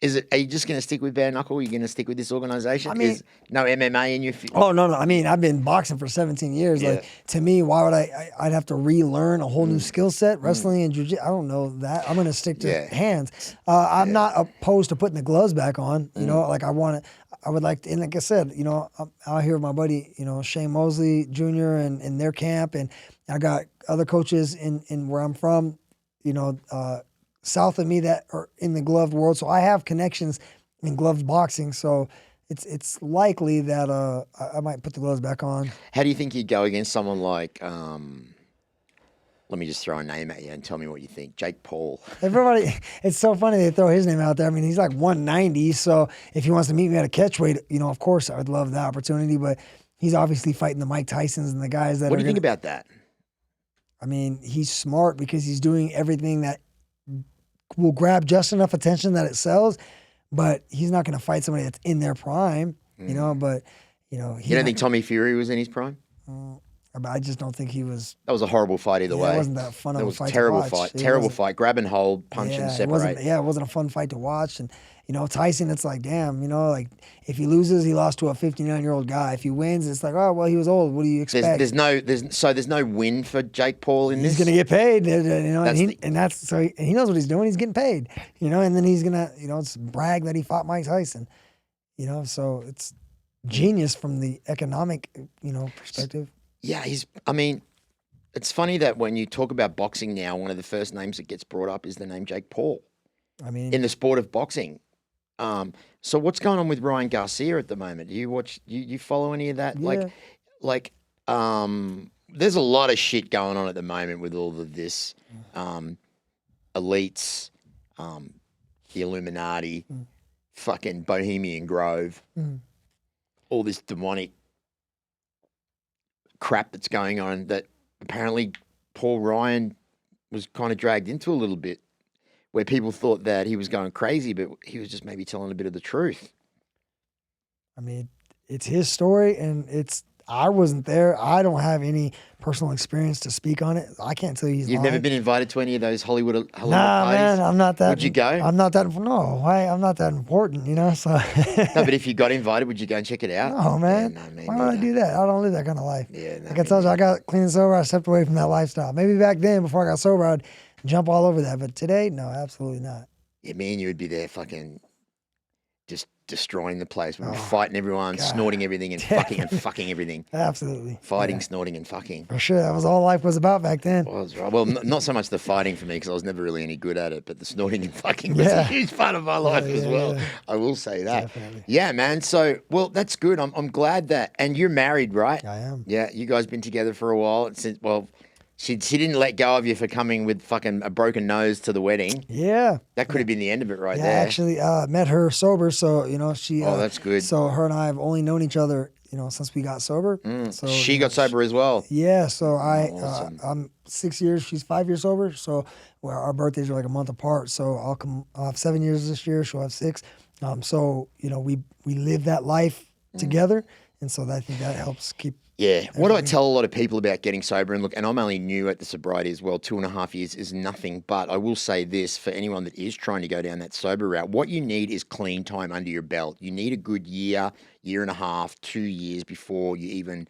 are you just going to stick with bare knuckle? Are you going to stick with this organization? I mean- Is no MMA in your Oh no! I mean, I've been boxing for 17 years. Like, to me, why would I'd have to relearn a whole new skill set, wrestling and jiu-jitsu. I don't know that. I'm gonna stick to Yeah. hands. I'm not opposed to putting the gloves back on. Like I would like to, and like I said, I'm out here with my buddy, Shane Mosley Jr. and in their camp, and I got other coaches in where I'm from, south of me that are in the gloved world. So I have connections in gloved boxing. So it's likely that I might put the gloves back on. How do you think you'd go against someone like let me just throw a name at you and tell me what you think. Jake Paul. Everybody, it's so funny they throw his name out there. I mean, he's like 190. So if he wants to meet me at a catch weight, of course I would love that opportunity. But he's obviously fighting the Mike Tysons and the guys that What do you think about that? I mean, he's smart because he's doing everything that will grab just enough attention that it sells. but he's not going to fight somebody that's in their prime, you know. But you know, You don't think Tommy Fury was in his prime? I just don't think he was. That was a horrible fight either way. It wasn't that fun of That a was fight a terrible to watch. fight. Terrible fight. Grab and hold, punch and separate. It wasn't a fun fight to watch. And you know, Tyson, it's like, damn, you know, like if he loses, he lost to a 59-year-old guy. If he wins, it's like, oh well, he was old. What do you expect? There's no win for Jake Paul in this. He's gonna get paid, you know, That's and he knows what he's doing. He's getting paid, you know, and then he's gonna, you know, it's brag that he fought Mike Tyson, you know. So it's genius from the economic, you know, perspective. Yeah, I mean, it's funny that when you talk about boxing now, one of the first names that gets brought up is the name Jake Paul. I mean, in the sport of boxing. So what's going on with Ryan Garcia at the moment? Do you watch? You follow any of that? Yeah. There's a lot of shit going on at the moment with all of this, elites, the Illuminati, fucking Bohemian Grove, all this demonic crap that's going on that apparently Paul Ryan was kind of dragged into a little bit, where people thought that he was going crazy, but he was just maybe telling a bit of the truth. I mean, it's his story, and I wasn't there. I don't have any personal experience to speak on it. I can't tell you he's You've lying. never been invited to any of those Hollywood Nah, parties? man, I'm not that. Would you go? I'm not that. No, I'm not that important, you know. So. No, but if you got invited, would you go and check it out? No, man. Yeah, no, me Why would I neither. do that? I don't live that kind of life. Yeah, no, like I told you, I got clean and sober. I stepped away from that lifestyle. Maybe back then, before I got sober, I'd jump all over that. But today, no, absolutely not. Yeah, me and you would be there fucking just destroying the place. We'd be fighting everyone, snorting everything and fucking everything. Absolutely. Fighting, Yeah. snorting and fucking. For sure. That was all life was about back then. Was right. Well, not so much the fighting for me because I was never really any good at it, but the snorting and fucking was a Yeah. huge part of my life as well. yeah. I will say that. Definitely. Yeah, man. So, well, that's good. I'm glad that. And you're married, right? I am. Yeah, you guys been together for a while. She didn't let go of you for coming with fucking a broken nose to the wedding. Yeah. That could have been the end of it right Yeah, there. I actually met her sober, so you know she. Oh, that's good. So her and I have only known each other, you know, since we got sober. So She you know, got sober as well. Yeah, so Awesome. I'm 6 years. She's 5 years sober. So our birthdays are like a month apart. So I'll have 7 years this year. She'll have 6. So you know we live that life together, and so I think that helps keep. Yeah. What do I tell a lot of people about getting sober? And look, and I'm only new at the sobriety as well. 2.5 years is nothing. But I will say this for anyone that is trying to go down that sober route, what you need is clean time under your belt. You need a good year and a half, 2 years before you even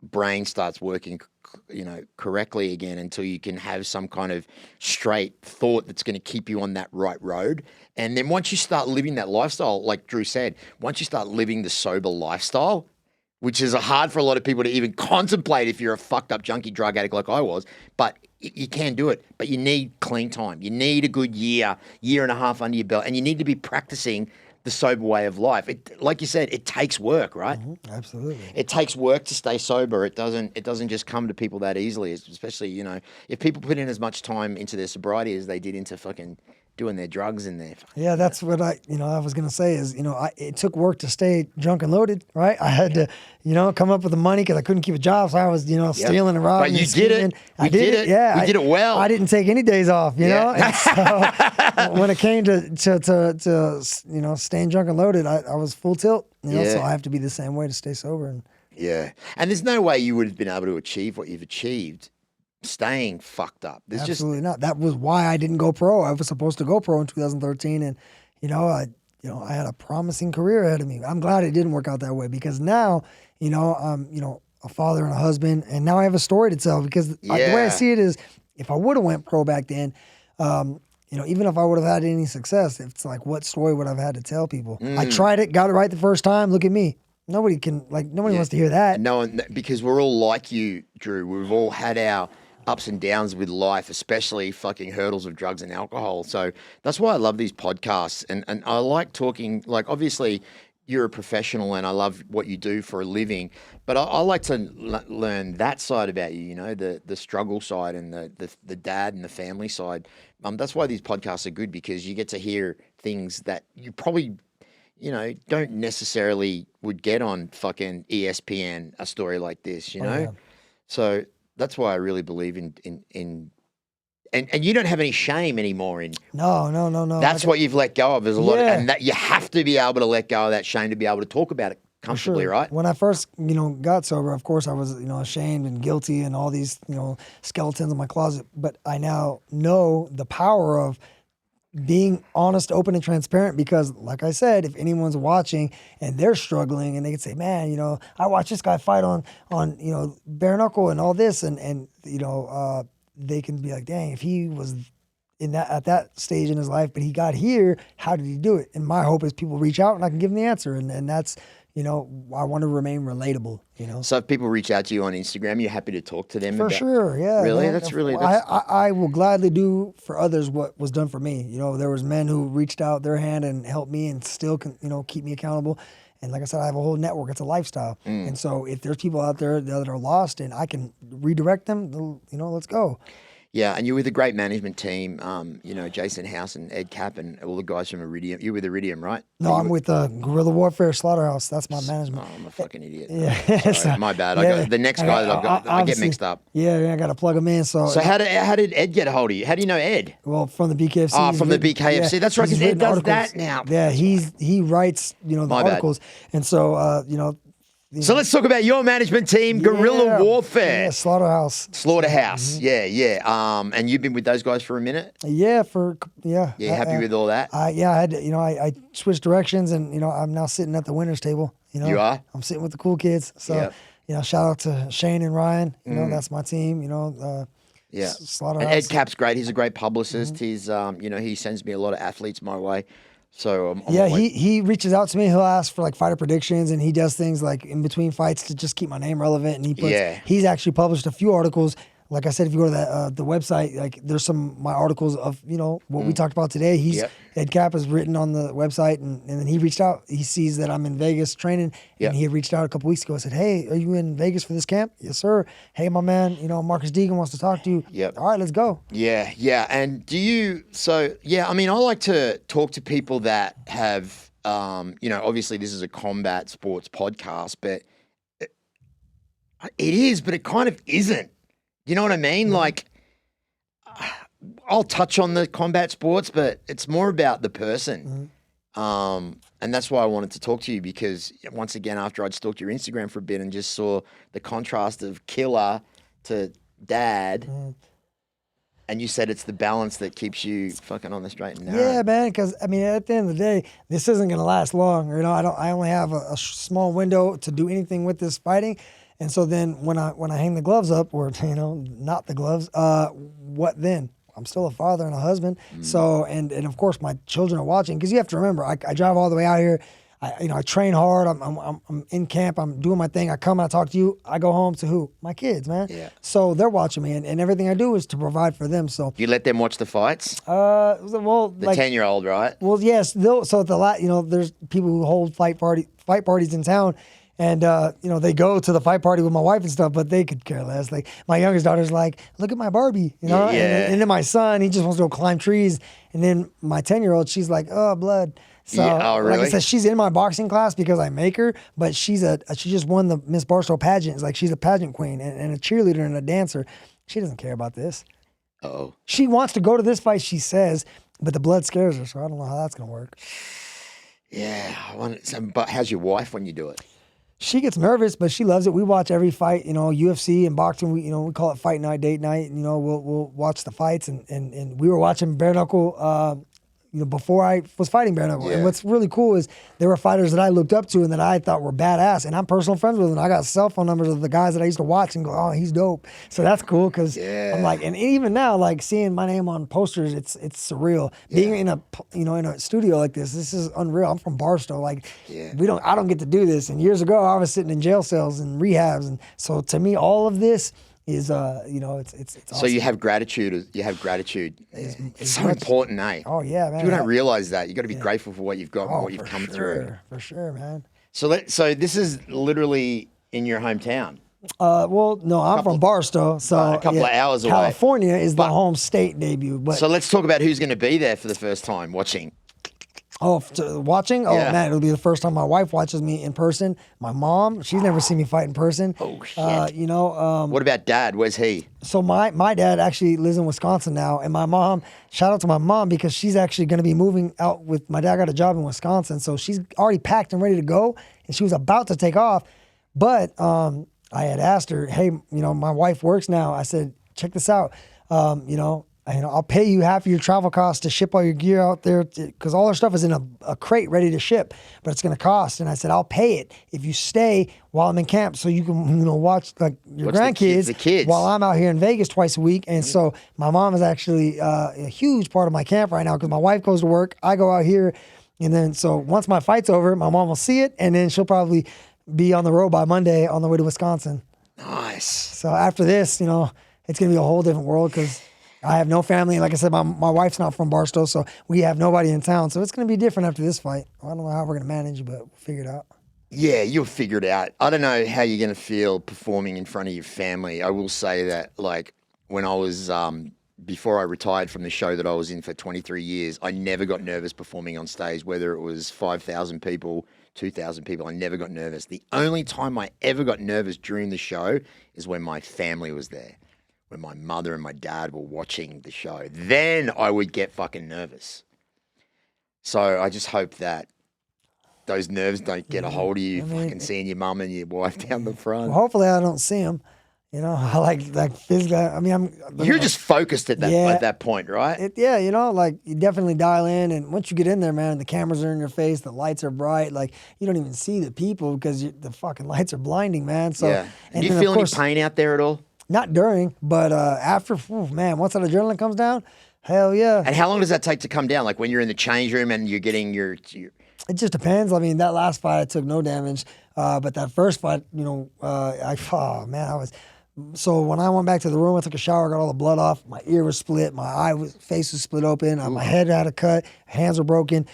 brain starts working, you know, correctly again until you can have some kind of straight thought that's going to keep you on that right road. And then once you start living that lifestyle, like Drew said, once you start living the sober lifestyle, which is hard for a lot of people to even contemplate if you're a fucked up junkie drug addict like I was. But you can do it. But you need clean time. You need a good year and a half under your belt. And you need to be practicing the sober way of life. Like you said, it takes work, right? Absolutely. It takes work to stay sober. It doesn't just come to people that easily, especially, you know, if people put in as much time into their sobriety as they did into fucking doing their drugs in there. Yeah, that's what I was going to say is, it took work to stay drunk and loaded, right? I had to, come up with the money because I couldn't keep a job. So I was, stealing and robbing. But you and did it. scheming. We I did it. Yeah. We did it well. I didn't take any days off, you know? Yeah. And so when it came to staying drunk and loaded, I was full tilt, Yeah. so I have to be the same way to stay sober. And Yeah. And there's no way you would have been able to achieve what you've achieved staying fucked up. There's absolutely not. That was why I didn't go pro. I was supposed to go pro in 2013, and I had a promising career ahead of me. I'm glad it didn't work out that way because now, I'm a father and a husband, and now I have a story to tell. Because the way I see it is, if I would have went pro back then, even if I would have had any success, it's like, what story would I have had to tell people? I tried it, got it right the first time. Look at me. Nobody wants to hear that. No, because we're all like you, Drew. We've all had our ups and downs with life, especially fucking hurdles of drugs and alcohol. So that's why I love these podcasts. And I like talking, like, obviously you're a professional and I love what you do for a living, but I like to learn that side about you, the struggle side and the dad and the family side. That's why these podcasts are good, because you get to hear things that you probably, don't necessarily would get on fucking ESPN, a story like this, Yeah. So that's why I really believe in and you don't have any shame anymore in. No. That's what you've let go of. There's a lot, Yeah. and that you have to be able to let go of that shame to be able to talk about it comfortably, Sure. right? When I first, got sober, of course I was, ashamed and guilty and all these, skeletons in my closet. But I now know the power of being honest, open, and transparent, because like I said, if anyone's watching and they're struggling and they can say, man, I watched this guy fight on bare knuckle and all this, and they can be like, dang, if he was at that stage in his life, but he got here, how did he do it? And my hope is people reach out and I can give them the answer. And that's, I want to remain relatable, So if people reach out to you on Instagram, you're happy to talk to them For about. sure, yeah. Really? Man. That's really. I will gladly do for others what was done for me. There was men who reached out their hand and helped me and still can, keep me accountable. And like I said, I have a whole network. It's a lifestyle. And so if there's people out there that are lost and I can redirect them, let's go. Yeah, and you're with a great management team, Jason House and Ed Cap and all the guys from Iridium. You're with Iridium, right? No, I'm with Guerrilla Warfare Slaughterhouse. That's my management. Oh, I'm a fucking idiot. Yeah. Sorry, my bad. Yeah. I got the next guy that I've got. I get mixed up. Yeah, I got to plug them in. So how did Ed get a hold of you? How do you know Ed? Well, from the BKFC. Oh, from the BKFC. That's right, he's 'cause Ed written does articles. that now. Yeah, he writes, the My bad. articles. And so, So let's talk about your management team, Guerrilla Warfare. Yeah, Slaughterhouse. Slaughterhouse. Yeah. And you've been with those guys for a minute? Yeah, Yeah, happy with all that? I had to, I switched directions and, I'm now sitting at the winners table. You are? I'm sitting with the cool kids. So, shout out to Shane and Ryan. That's my team, Yeah. Slaughterhouse. And Ed Cap's great. He's a great publicist. He's, he sends me a lot of athletes my way. So I'm he reaches out to me. He'll ask for like fighter predictions, and he does things like in between fights to just keep my name relevant. And he's actually published a few articles. Like I said, if you go to the website, like there's my articles of what we talked about today. Ed Cap has written on the website, and then he reached out. He sees that I'm in Vegas training, and he had reached out a couple weeks ago. I said, "Hey, are you in Vegas for this camp?" "Yes, sir." "Hey, my man, Marcus Deegan wants to talk to you." Yep. "All right, let's go." Yeah. And do you? So I mean, I like to talk to people that have, obviously this is a combat sports podcast, but it is, but it kind of isn't. You know what I mean? Like, I'll touch on the combat sports, but it's more about the person. And that's why I wanted to talk to you, because once again, after I'd stalked your Instagram for a bit and just saw the contrast of killer to dad, and you said it's the balance that keeps you fucking on the straight and narrow. Yeah, man, because, at the end of the day, this isn't going to last long. I only have a small window to do anything with this fighting. And so then when I hang the gloves up, or, not the gloves, what then? I'm still a father and a husband. So, and of course my children are watching, because you have to remember, I drive all the way out here. I train hard. I'm in camp. I'm doing my thing. I come and I talk to you. I go home to who? My kids, man. Yeah. So they're watching me, and everything I do is to provide for them. So You let them watch the fights? well, The 10-year-old, right? Well, yes. So at the there's people who hold fight parties in town, and they go to the fight party with my wife and stuff, but they could care less. Like my youngest daughter's like, "Look at my Barbie," Yeah. And then my son, he just wants to go climb trees, and then my 10-year-old, she's like, "Oh, blood." So, Oh, really? like I said, she's in my boxing class because I make her, but she just won the Miss Barstow pageant. It's like she's a pageant queen and a cheerleader and a dancer. She doesn't care about this. Oh. She wants to go to this fight, she says, but the blood scares her, so I don't know how that's going to work. Yeah. But how's your wife when you do it? She gets nervous, but she loves it. We watch every fight, UFC and boxing. We call it fight night, date night. We'll watch the fights, and we were watching bare knuckle, before I was fighting bare knuckle. Yeah. And what's really cool is there were fighters that I looked up to and that I thought were badass, and I'm personal friends with them. I got cell phone numbers of the guys that I used to watch and go, "Oh, he's dope." So that's cool, because I'm like, and even now, like seeing my name on posters, it's surreal. Being in a studio like this is unreal. I'm from Barstow, like I don't get to do this. And years ago, I was sitting in jail cells and rehabs, and so to me, all of this is it's awesome. So you have gratitude. It's so important, eh? Oh yeah, man. People don't realize that. You got to be grateful for what you've got and what you've come through. For sure, man. So this is literally in your hometown. Well, no, I'm from Barstow, so a couple of hours away. California is the home state debut. But So let's talk about who's going to be there for the first time watching. Oh, watching? Oh, Yeah. man, it'll be the first time my wife watches me in person. My mom, she's never seen me fight in person. Oh, shit. What about Dad? Where's he? So my dad actually lives in Wisconsin now, and my mom, shout out to my mom because she's actually going to be moving out with, my dad got a job in Wisconsin, so she's already packed and ready to go, and she was about to take off, but I had asked her, hey, my wife works now. I said, check this out, I'll pay you half of your travel costs to ship all your gear out there because all our stuff is in a crate ready to ship, but it's going to cost. And I said, I'll pay it if you stay while I'm in camp so you can, watch like your grandkids the kids while I'm out here in Vegas twice a week. And so my mom is actually a huge part of my camp right now because my wife goes to work. I go out here. And then so once my fight's over, my mom will see it. And then she'll probably be on the road by Monday on the way to Wisconsin. Nice. So after this, it's going to be a whole different world because I have no family. Like I said, my wife's not from Barstow, so we have nobody in town. So it's going to be different after this fight. I don't know how we're going to manage, but we'll figure it out. Yeah, you'll figure it out. I don't know how you're going to feel performing in front of your family. I will say that, like, when I was, before I retired from the show that I was in for 23 years, I never got nervous performing on stage, whether it was 5,000 people, 2,000 people. I never got nervous. The only time I ever got nervous during the show is when my family was there. When my mother and my dad were watching the show, then I would get fucking nervous. So I just hope that those nerves don't get a hold of you, fucking seeing your mum and your wife down the front. Well, hopefully I don't see them. I like physically. I mean, You're just focused at that point, right? You definitely dial in, and once you get in there, man, the cameras are in your face, the lights are bright, like you don't even see the people because the fucking lights are blinding, man. So, yeah. Do you feel any pain out there at all? Not during, but after, man, once that adrenaline comes down, hell yeah. And how long does that take to come down? Like when you're in the change room and you're getting your... It just depends. I mean, that last fight, I took no damage. But that first fight, I was... So when I went back to the room, I took a shower, got all the blood off. My ear was split. My face was split open. My head had a cut. Hands were broken.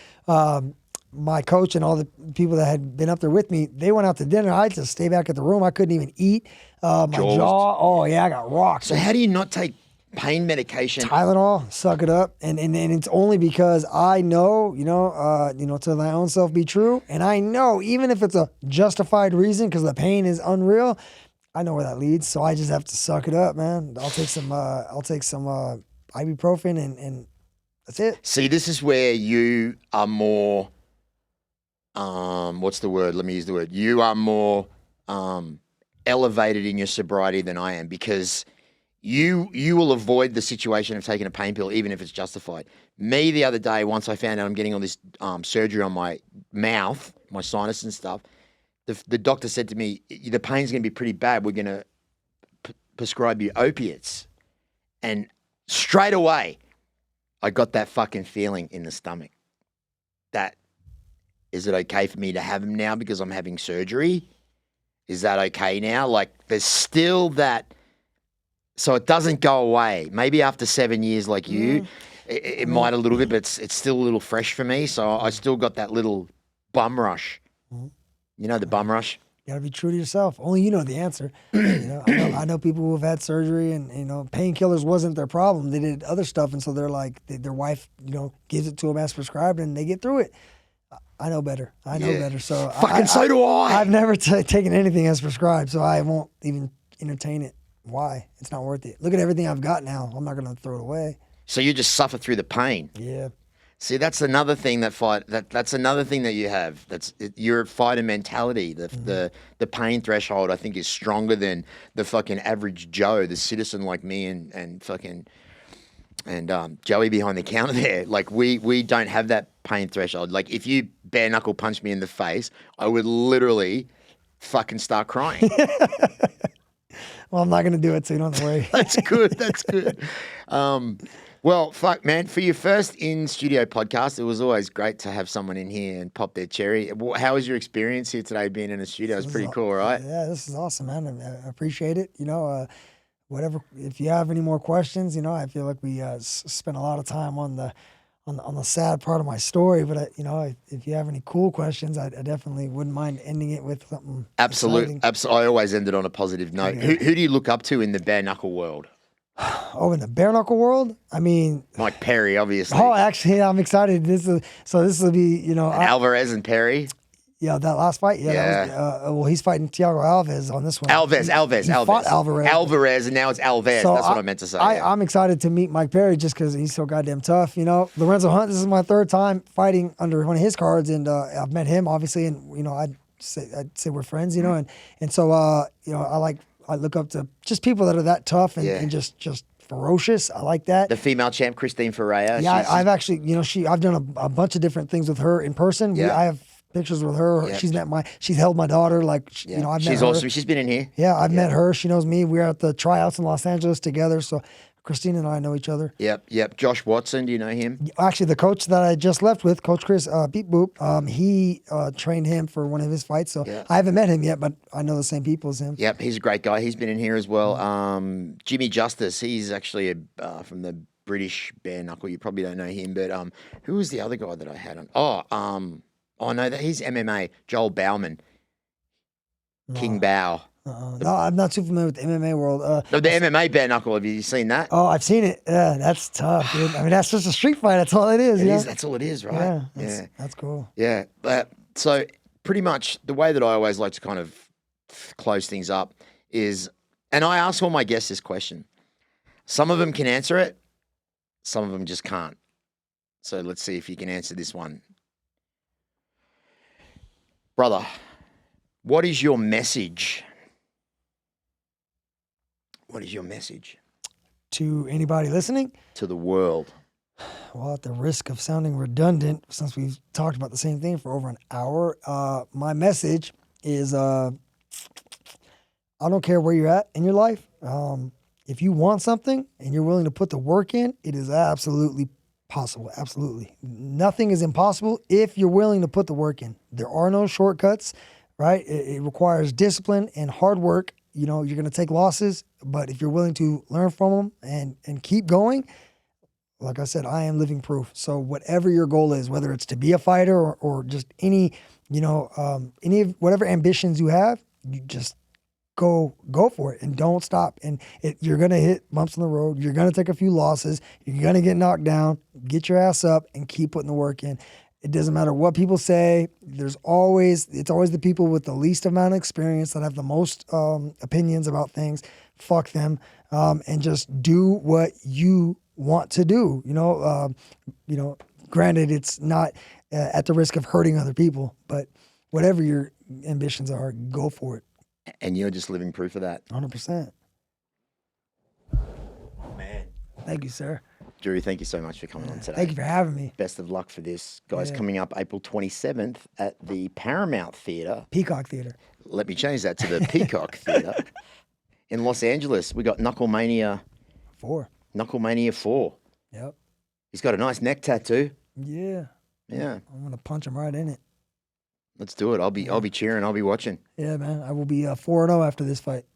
My coach and all the people that had been up there with me, they went out to dinner. I just stayed back at the room. I couldn't even eat. My jaw, I got rocked. So how do you not take pain medication? Tylenol, suck it up. And it's only because I know, to thy own self be true. And I know, even if it's a justified reason, because the pain is unreal, I know where that leads. So I just have to suck it up, man. I'll take some ibuprofen and that's it. See, this is where you are more... what's the word? Let me use the word. You are more elevated in your sobriety than I am because you will avoid the situation of taking a pain pill even if it's justified. Me, the other day, once I found out I'm getting all this surgery on my mouth, my sinus and stuff, the doctor said to me, the pain's going to be pretty bad. We're going to prescribe you opiates. And straight away, I got that fucking feeling in the stomach that, is it okay for me to have them now because I'm having surgery? Is that okay now? Like, there's still that, so it doesn't go away. Maybe after 7 years like you, it might a little bit, but it's still a little fresh for me. So I still got that little bum rush. You know the bum rush? You gotta be true to yourself. Only you know the answer. I know people who have had surgery and, painkillers wasn't their problem. They did other stuff. And so they're like, their wife, gives it to them as prescribed and they get through it. I know better. I know better. So so do I. I've never taken anything as prescribed, so I won't even entertain it. Why? It's not worth it. Look at everything I've got now. I'm not going to throw it away. So you just suffer through the pain. Yeah. See, that's another thing that's another thing that you have. That's your fighter mentality. The pain threshold, I think, is stronger than the fucking average Joe, the citizen like me and fucking Joey behind the counter there. Like we don't have that pain threshold. Like if you bare knuckle punch me in the face, I would literally fucking start crying. Well, I'm not going to do it, so you don't have to worry. That's good. That's good. Well, fuck, man, for your first in-studio podcast, it was always great to have someone in here and pop their cherry. How was your experience here today being in a studio? It was pretty cool, right? Yeah, this is awesome, man. I appreciate it. Whatever, if you have any more questions, I feel like we spent a lot of time on the sad part of my story, but if you have any cool questions, I definitely wouldn't mind ending it with something. Absolutely. I always end it on a positive note. Okay. Who do you look up to in the bare knuckle world? Oh, in the bare knuckle world, I mean, Mike Perry, obviously. oh, actually, I'm excited. This will be, Alvarez and Perry. Yeah, that last fight. Yeah. Yeah. That was, well, he's fighting Thiago Alves on this one. Alves. He fought Alvarez. Alvarez, and now it's Alves. So That's what I meant to say. I'm excited to meet Mike Perry just because he's so goddamn tough. Lorenzo Hunt. This is my third time fighting under one of his cards, and I've met him obviously, and I'd say we're friends. And so I look up to just people that are that tough and just ferocious. I like that. The female champ, Christine Ferreira. Yeah, I've actually, I've done a bunch of different things with her in person. Yeah. I have pictures with her. Yeah. She's held my daughter. I've met she's her. awesome. She's been in here. Yeah, I've met her. She knows me. We were at the tryouts in Los Angeles together. So Christine and I know each other. Yep. Josh Watson, do you know him? Actually, the coach that I just left with, Coach Chris Beep Boop, he trained him for one of his fights. So I haven't met him yet, but I know the same people as him. Yep, he's a great guy. He's been in here as well. Jimmy Justice, he's actually from the British bare knuckle. You probably don't know him, but who was the other guy that I had on? Oh no, he's MMA. Joel Bauman, King Bao. No, I'm not too familiar with the MMA world. The MMA bare knuckle. Have you seen that? Oh, I've seen it. Yeah, that's tough, dude. I mean, that's just a street fight. That's all it is. That's all it is, right? Yeah, that's cool. Yeah, so pretty much the way that I always like to kind of close things up is, and I ask all my guests this question. Some of them can answer it, some of them just can't. So let's see if you can answer this one. Brother, what is your message? What is your message? To anybody listening? To the world. Well, at the risk of sounding redundant, since we've talked about the same thing for over an hour, my message is I don't care where you're at in your life. If you want something and you're willing to put the work in, it is absolutely possible. Absolutely. Nothing is impossible if you're willing to put the work in. There are no shortcuts, right? It requires discipline and hard work. You're going to take losses, but if you're willing to learn from them and keep going, like I said, I am living proof. So whatever your goal is, whether it's to be a fighter or just any of whatever ambitions you have, you just go for it and don't stop. And you're going to hit bumps in the road. You're going to take a few losses. You're going to get knocked down. Get your ass up and keep putting the work in. It doesn't matter what people say. It's always the people with the least amount of experience that have the most opinions about things. Fuck them, and just do what you want to do. Granted, it's not at the risk of hurting other people, but whatever your ambitions are, go for it. And you're just living proof of that. 100%. Man. Thank you, sir. Drew, thank you so much for coming on today. Thank you for having me. Best of luck for this. Guys, coming up April 27th at the Paramount Theatre. Peacock Theatre. Let me change that to the Peacock Theatre in Los Angeles. We got Knucklemania 4. Knucklemania 4. Yep. He's got a nice neck tattoo. Yeah. Yeah. I'm gonna punch him right in it. Let's do it. I'll be cheering. I'll be watching. Yeah, man. I will be 4-0 after this fight.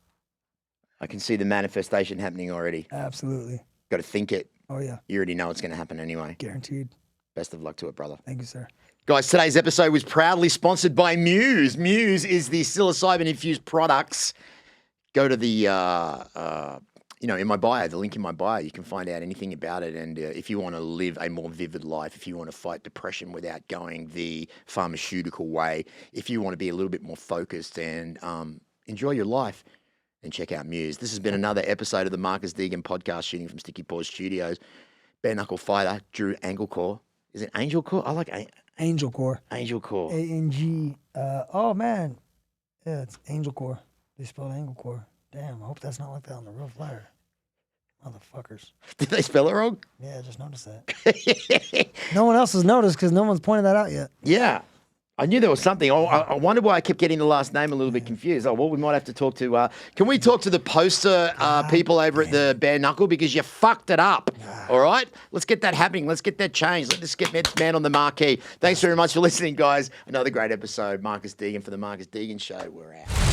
I can see the manifestation happening already. Absolutely. Got to think it. Oh yeah. You already know it's going to happen anyway. Guaranteed. Best of luck to it, brother. Thank you, sir. Guys, today's episode was proudly sponsored by Muse. Muse is the psilocybin-infused products. Go to the, in my bio, the link in my bio, you can find out anything about it. And if you want to live a more vivid life, if you want to fight depression without going the pharmaceutical way, if you want to be a little bit more focused and enjoy your life, then check out Muse. This has been another episode of the Marcus Deegan podcast, shooting from Sticky Paws Studios. Bare knuckle fighter, Drew Angelcor. Is it Angelcor? I like Angelcor. Angelcor. A-N-G. Oh, man. Yeah, it's Angelcor. They spelled Angelcor. Damn, I hope that's not like that on the real flyer. Motherfuckers. Did they spell it wrong? Yeah, I just noticed that. No one else has noticed because no one's pointed that out yet. Yeah. I knew there was something. I wonder why I kept getting the last name a little bit confused. Oh, well, we might have to talk to... can we talk to the poster people over at the Bare Knuckle? Because you fucked it up, all right? Let's get that happening. Let's get that changed. Let's get this man on the marquee. Thanks very much for listening, guys. Another great episode. Marcus Deegan for the Marcus Deegan Show. We're out.